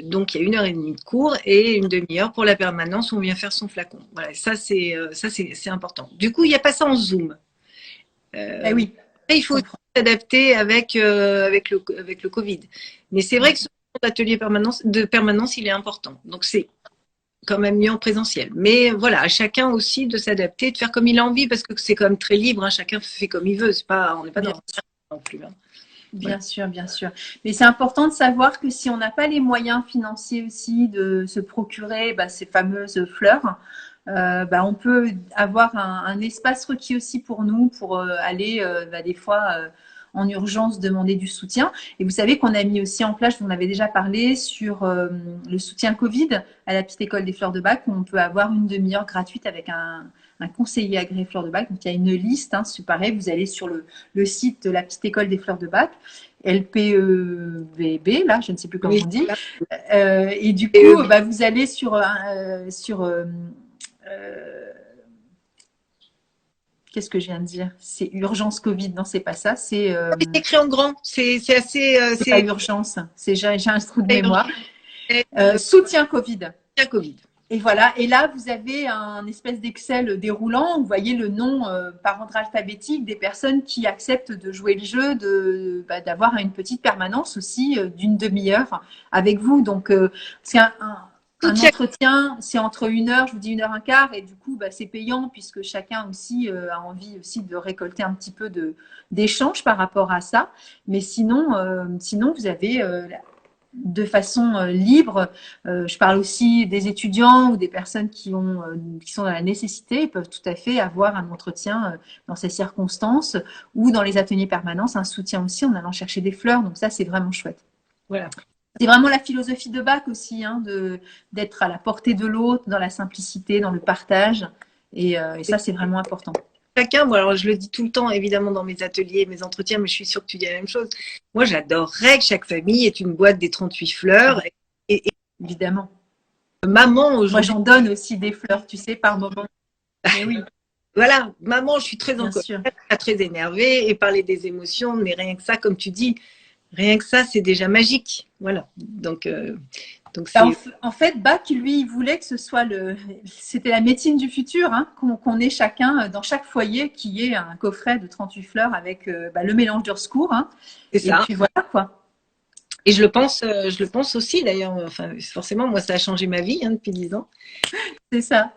donc il y a 1 heure et demie de cours et une demi-heure pour la permanence où on vient faire son flacon. Voilà, ça c'est important. Du coup il n'y a pas ça en Zoom. Oui. Il faut s'adapter avec le Covid. Mais c'est vrai que ce atelier de permanence, il est important. Donc c'est quand même mieux en présentiel. Mais voilà, à chacun aussi de s'adapter, de faire comme il a envie, parce que c'est quand même très libre. Hein, chacun fait comme il veut. On n'est pas dans non plus. Hein. Bien sûr, bien sûr. Mais c'est important de savoir que si on n'a pas les moyens financiers aussi de se procurer ces fameuses fleurs, on peut avoir un espace requis aussi pour nous, pour aller des fois en urgence demander du soutien. Et vous savez qu'on a mis aussi en place, on avait déjà parlé, sur le soutien Covid à la petite école des fleurs de bac, où on peut avoir une demi-heure gratuite avec un conseiller agréé fleurs de bac. Donc il y a une liste, hein, c'est pareil, vous allez sur le site de la petite école des fleurs de bac, LPEVB, là, je ne sais plus comment on dit. Et du coup, vous allez sur qu'est-ce que je viens de dire? C'est urgence Covid, non, c'est pas ça. C'est écrit en grand. C'est assez. c'est pas urgence. J'ai un trou de mémoire. Soutien Covid. Soutien Covid. Et voilà. Et là, vous avez un espèce d'Excel déroulant. Vous voyez le nom par ordre alphabétique des personnes qui acceptent de jouer le jeu, d'avoir une petite permanence aussi d'une demi-heure avec vous. Donc, c'est un entretien, c'est entre 1 heure, je vous dis 1 heure 1 quart, et du coup, c'est payant puisque chacun aussi a envie aussi de récolter un petit peu d'échange par rapport à ça. Mais sinon, vous avez de façon libre. Je parle aussi des étudiants ou des personnes qui sont dans la nécessité, ils peuvent tout à fait avoir un entretien dans ces circonstances, ou dans les ateliers permanents, un soutien aussi en allant chercher des fleurs. Donc ça, c'est vraiment chouette. Voilà. C'est vraiment la philosophie de Bach aussi, hein, d'être à la portée de l'autre, dans la simplicité, dans le partage. Et ça, c'est vraiment important. Chacun, moi, alors je le dis tout le temps, évidemment, dans mes ateliers, mes entretiens, mais je suis sûre que tu dis la même chose. Moi, j'adorerais que chaque famille ait une boîte des 38 fleurs. Et évidemment. Maman, aujourd'hui. Moi, j'en donne aussi des fleurs, tu sais, par moment. Mais oui. Voilà, maman, je suis très Bien sûr. très énervée et parler des émotions, mais rien que ça, comme tu dis, Rien que ça, c'est déjà magique. Voilà. Donc Bah, en fait, Bach, lui, il voulait que ce soit c'était la médecine du futur, hein, qu'on ait chacun, dans chaque foyer, qui ait un coffret de 38 fleurs avec bah, le mélange de secours. Hein, c'est et ça. puis voilà, quoi. Et je le pense aussi d'ailleurs. Enfin, forcément, moi, ça a changé ma vie depuis 10 ans. C'est ça.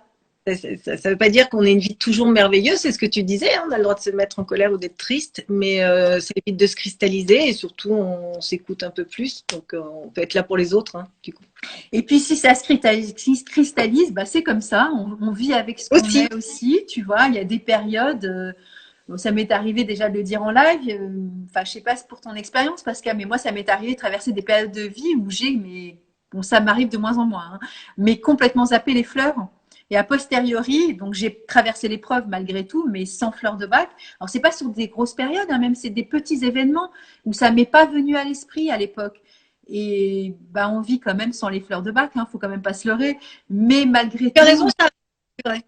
Ça veut pas dire qu'on ait une vie toujours merveilleuse, c'est ce que tu disais, hein, on a le droit de se mettre en colère ou d'être triste, mais ça évite de se cristalliser et surtout on s'écoute un peu plus, donc on peut être là pour les autres, hein, du coup. Et puis si ça se cristallise, bah, c'est comme ça, on vit avec ce qu'on Aussi. est aussi, tu vois, il y a des périodes, bon, ça m'est arrivé déjà de le dire en live, enfin je sais pas pour ton expérience Pascal, mais moi ça m'est arrivé de traverser des périodes de vie où mais bon ça m'arrive de moins en moins, hein, mais complètement zappé les fleurs. Et a posteriori, donc j'ai traversé l'épreuve malgré tout, mais sans fleurs de bac. Alors c'est pas sur des grosses périodes, hein, même c'est des petits événements où ça m'est pas venu à l'esprit à l'époque. Et bah on vit quand même sans les fleurs de bac, hein, faut quand même pas se leurrer. Mais malgré Tu as tout, raison, ça, c'est vrai.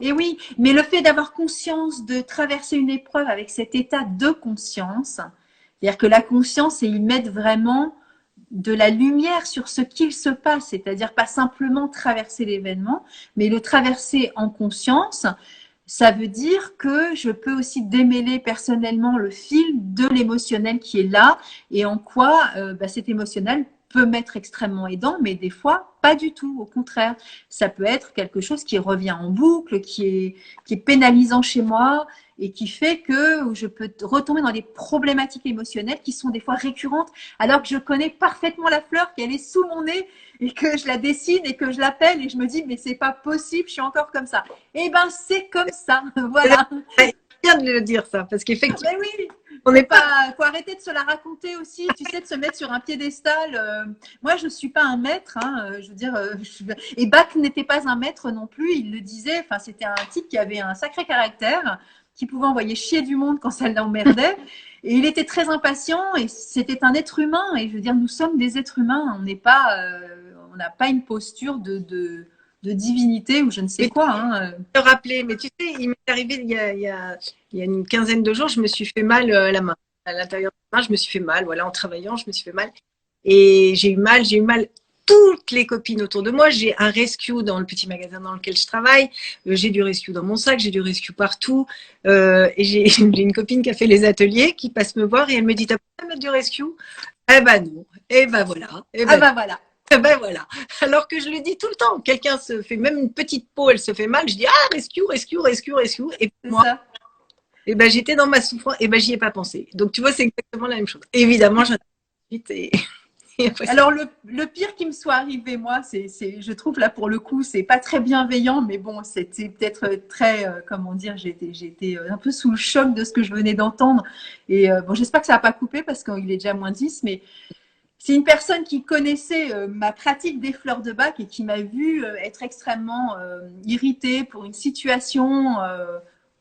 et oui, mais le fait d'avoir conscience de traverser une épreuve avec cet état de conscience, c'est-à-dire que la conscience, c'est y mettre vraiment de la lumière sur ce qu'il se passe, c'est-à-dire pas simplement traverser l'événement, mais le traverser en conscience, ça veut dire que je peux aussi démêler personnellement le fil de l'émotionnel qui est là et en quoi bah, cet émotionnel peut m'être extrêmement aidant, mais des fois pas du tout. Au contraire, ça peut être quelque chose qui revient en boucle, qui est pénalisant chez moi et qui fait que je peux retomber dans des problématiques émotionnelles qui sont des fois récurrentes, alors que je connais parfaitement la fleur, qu'elle est sous mon nez et que je la dessine et que je l'appelle et je me dis mais c'est pas possible, je suis encore comme ça. Eh ben c'est comme ça, voilà. C'est bien de le dire ça, parce qu'effectivement, Mais oui, on n'est pas. faut arrêter de se la raconter aussi, tu sais, de se mettre sur un piédestal. Moi, je suis pas un maître, hein, je veux dire, et Bach n'était pas un maître non plus. Il le disait. Enfin, c'était un type qui avait un sacré caractère, qui pouvait envoyer chier du monde quand ça l'emmerdait. Et il était très impatient. Et c'était un être humain. Et je veux dire, nous sommes des êtres humains. On n'a pas une posture de divinité ou je ne sais Mais quoi. Hein. te rappeler, mais tu sais, il m'est arrivé il y a une quinzaine de jours, je me suis fait mal à la main. À l'intérieur de la main, je me suis fait mal. Voilà, en travaillant, je me suis fait mal. Et j'ai eu mal. Toutes les copines autour de moi. J'ai un rescue dans le petit magasin dans lequel je travaille. J'ai du rescue dans mon sac. J'ai du rescue partout. Et j'ai une copine qui a fait les ateliers qui passe me voir et elle me dit: t'as pas à mettre du rescue? Eh ben non. Eh ben voilà. Eh Ah ben, bah voilà. ben voilà. Alors que je le dis tout le temps. Quelqu'un se fait même une petite peau, elle se fait mal. Je dis: ah, rescue, rescue, rescue, rescue. Et C'est moi, ça. eh ben j'étais dans ma souffrance. Et ben j'y ai pas pensé. Donc tu vois, c'est exactement la même chose. Évidemment, j'en ai vite et après, Alors, le pire qui me soit arrivé, moi, je trouve là pour le coup, c'est pas très bienveillant, mais bon, c'était peut-être très, comment dire, j'étais un peu sous le choc de ce que je venais d'entendre. Et bon, j'espère que ça n'a pas coupé parce qu'il est déjà -10, mais c'est une personne qui connaissait ma pratique des fleurs de bac et qui m'a vu être extrêmement irritée pour une situation.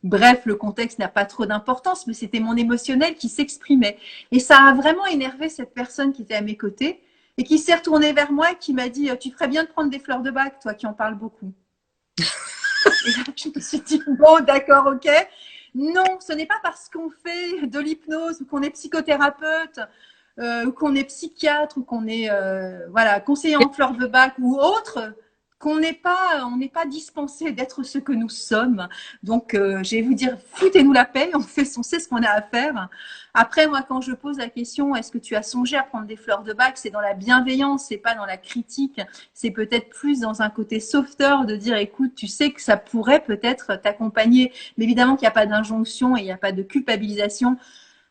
Bref, le contexte n'a pas trop d'importance, mais c'était mon émotionnel qui s'exprimait. Et ça a vraiment énervé cette personne qui était à mes côtés et qui s'est retournée vers moi et qui m'a dit: tu ferais bien de prendre des fleurs de bac, toi qui en parles beaucoup. Et là, je me suis dit: bon, d'accord, ok. Non, ce n'est pas parce qu'on fait de l'hypnose ou qu'on est psychothérapeute, qu'on est psychiatre ou qu'on est voilà, conseiller en fleurs de bac ou autre, qu'on on n'est pas dispensé d'être ce que nous sommes. Donc, je vais vous dire, foutez-nous la paix, on sait ce qu'on a à faire. Après, moi, quand je pose la question, est-ce que tu as songé à prendre des fleurs de bac, c'est dans la bienveillance, c'est pas dans la critique, c'est peut-être plus dans un côté sauveteur de dire, écoute, tu sais que ça pourrait peut-être t'accompagner, mais évidemment qu'il n'y a pas d'injonction et il n'y a pas de culpabilisation.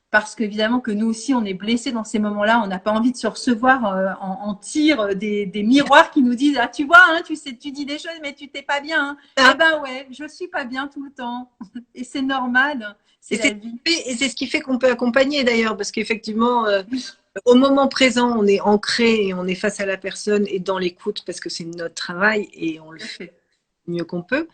Parce qu'évidemment que nous aussi, on est blessés dans ces moments-là. On n'a pas envie de se recevoir en tir des miroirs qui nous disent: ah, tu vois, hein, tu sais, tu dis des choses, mais tu t'es pas bien. Hein. Ah. Eh ben ouais, je suis pas bien tout le temps. Et c'est normal. C'est la vie. Et c'est ce qui fait qu'on peut accompagner d'ailleurs, parce qu'effectivement, au moment présent, on est ancré et on est face à la personne et dans l'écoute parce que c'est notre travail et on le fait mieux qu'on peut.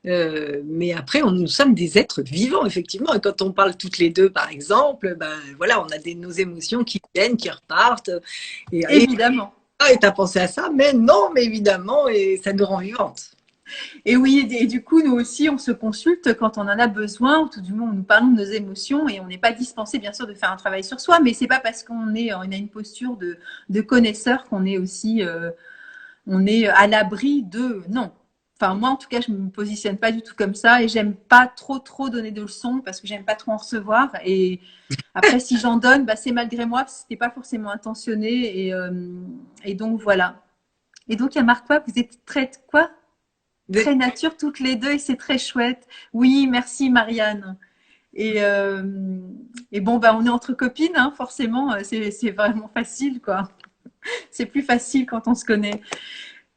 Mais après, nous sommes des êtres vivants, effectivement. Et quand on parle toutes les deux, par exemple, ben voilà, on a nos émotions qui viennent, qui repartent. Évidemment. Et t'as pensé à ça? Mais non, mais évidemment, et ça nous rend vivantes. Et oui, et du coup, nous aussi, on se consulte quand on en a besoin, ou tout du moins, nous parlons de nos émotions et on n'est pas dispensé, bien sûr, de faire un travail sur soi, mais c'est pas parce qu'on est, on a une posture de connaisseur qu'on est aussi, on est à l'abri de, non. Enfin, moi, en tout cas, je me positionne pas du tout comme ça et j'aime pas trop donner de leçons parce que j'aime pas trop en recevoir. Et après, si j'en donne, bah, c'est malgré moi parce que c'était pas forcément intentionné et donc voilà. Et donc, il y a Marc, quoi, vous êtes quoi? Très nature toutes les deux et c'est très chouette. Oui, merci Marianne. Et, euh, et bon, bah, on est entre copines, hein, forcément, c'est vraiment facile, quoi. C'est plus facile quand on se connaît.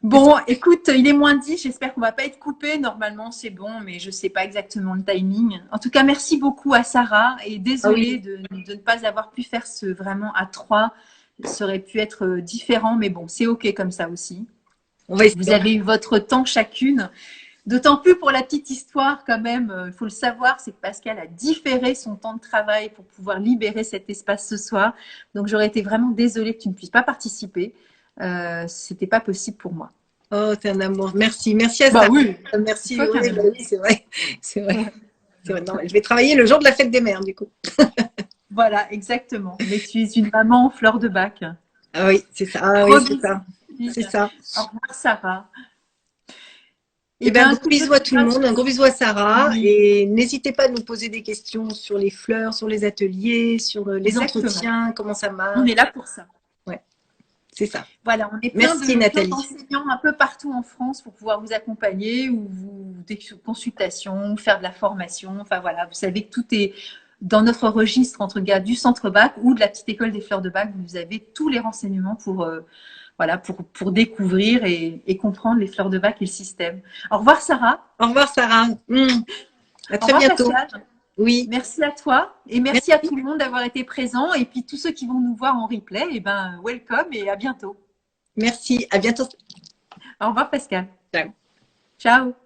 Bon, écoute, il est -10, j'espère qu'on va pas être coupé. Normalement, c'est bon, mais je sais pas exactement le timing. En tout cas, merci beaucoup à Sarah et Ah désolée oui, de ne pas avoir pu faire ce vraiment à trois. Ça aurait pu être différent, mais bon, c'est OK comme ça aussi. on va Vous essayer. avez eu votre temps chacune. D'autant plus pour la petite histoire quand même, il faut le savoir, c'est que Pascal a différé son temps de travail pour pouvoir libérer cet espace ce soir. Donc j'aurais été vraiment désolée que tu ne puisses pas participer. C'était pas possible pour moi. Oh, c'est un amour. Merci. Merci à Bah ça. oui, Merci. toi Oui, bah carrément. oui, c'est vrai. C'est vrai. C'est vrai. Non, je vais travailler le jour de la fête des mères, du coup. Voilà, exactement. Mais tu es une maman en fleur de bac. Ah oui, c'est ça. Ah oui, Gros c'est bisous. ça. C'est ça. Au revoir Sarah. Eh Eh bien, un bien, gros écoute, je bisou à te tout le monde, un gros bisou à Sarah. oui, Et n'hésitez pas à nous poser des questions sur les fleurs, sur les ateliers, sur les exactement. entretiens, comment ça On marche. est là pour ça. Ouais, c'est ça. Voilà, on est Merci plein Nathalie. d'enseignants un peu partout en France pour pouvoir vous accompagner ou des consultations, faire de la formation. Enfin voilà, vous savez que tout est dans notre registre entre gars du centre bac ou de la petite école des fleurs de bac. Vous avez tous les renseignements pour voilà pour découvrir et comprendre les fleurs de bac et le système. Au revoir Sarah. Au revoir Sarah. À Au très revoir bientôt. Pascal. Oui, Merci à toi et merci à merci. tout le monde d'avoir été présent. Et puis tous ceux qui vont nous voir en replay, eh ben welcome et à bientôt. Merci. À bientôt. Au revoir Pascal. Ciao. Ciao.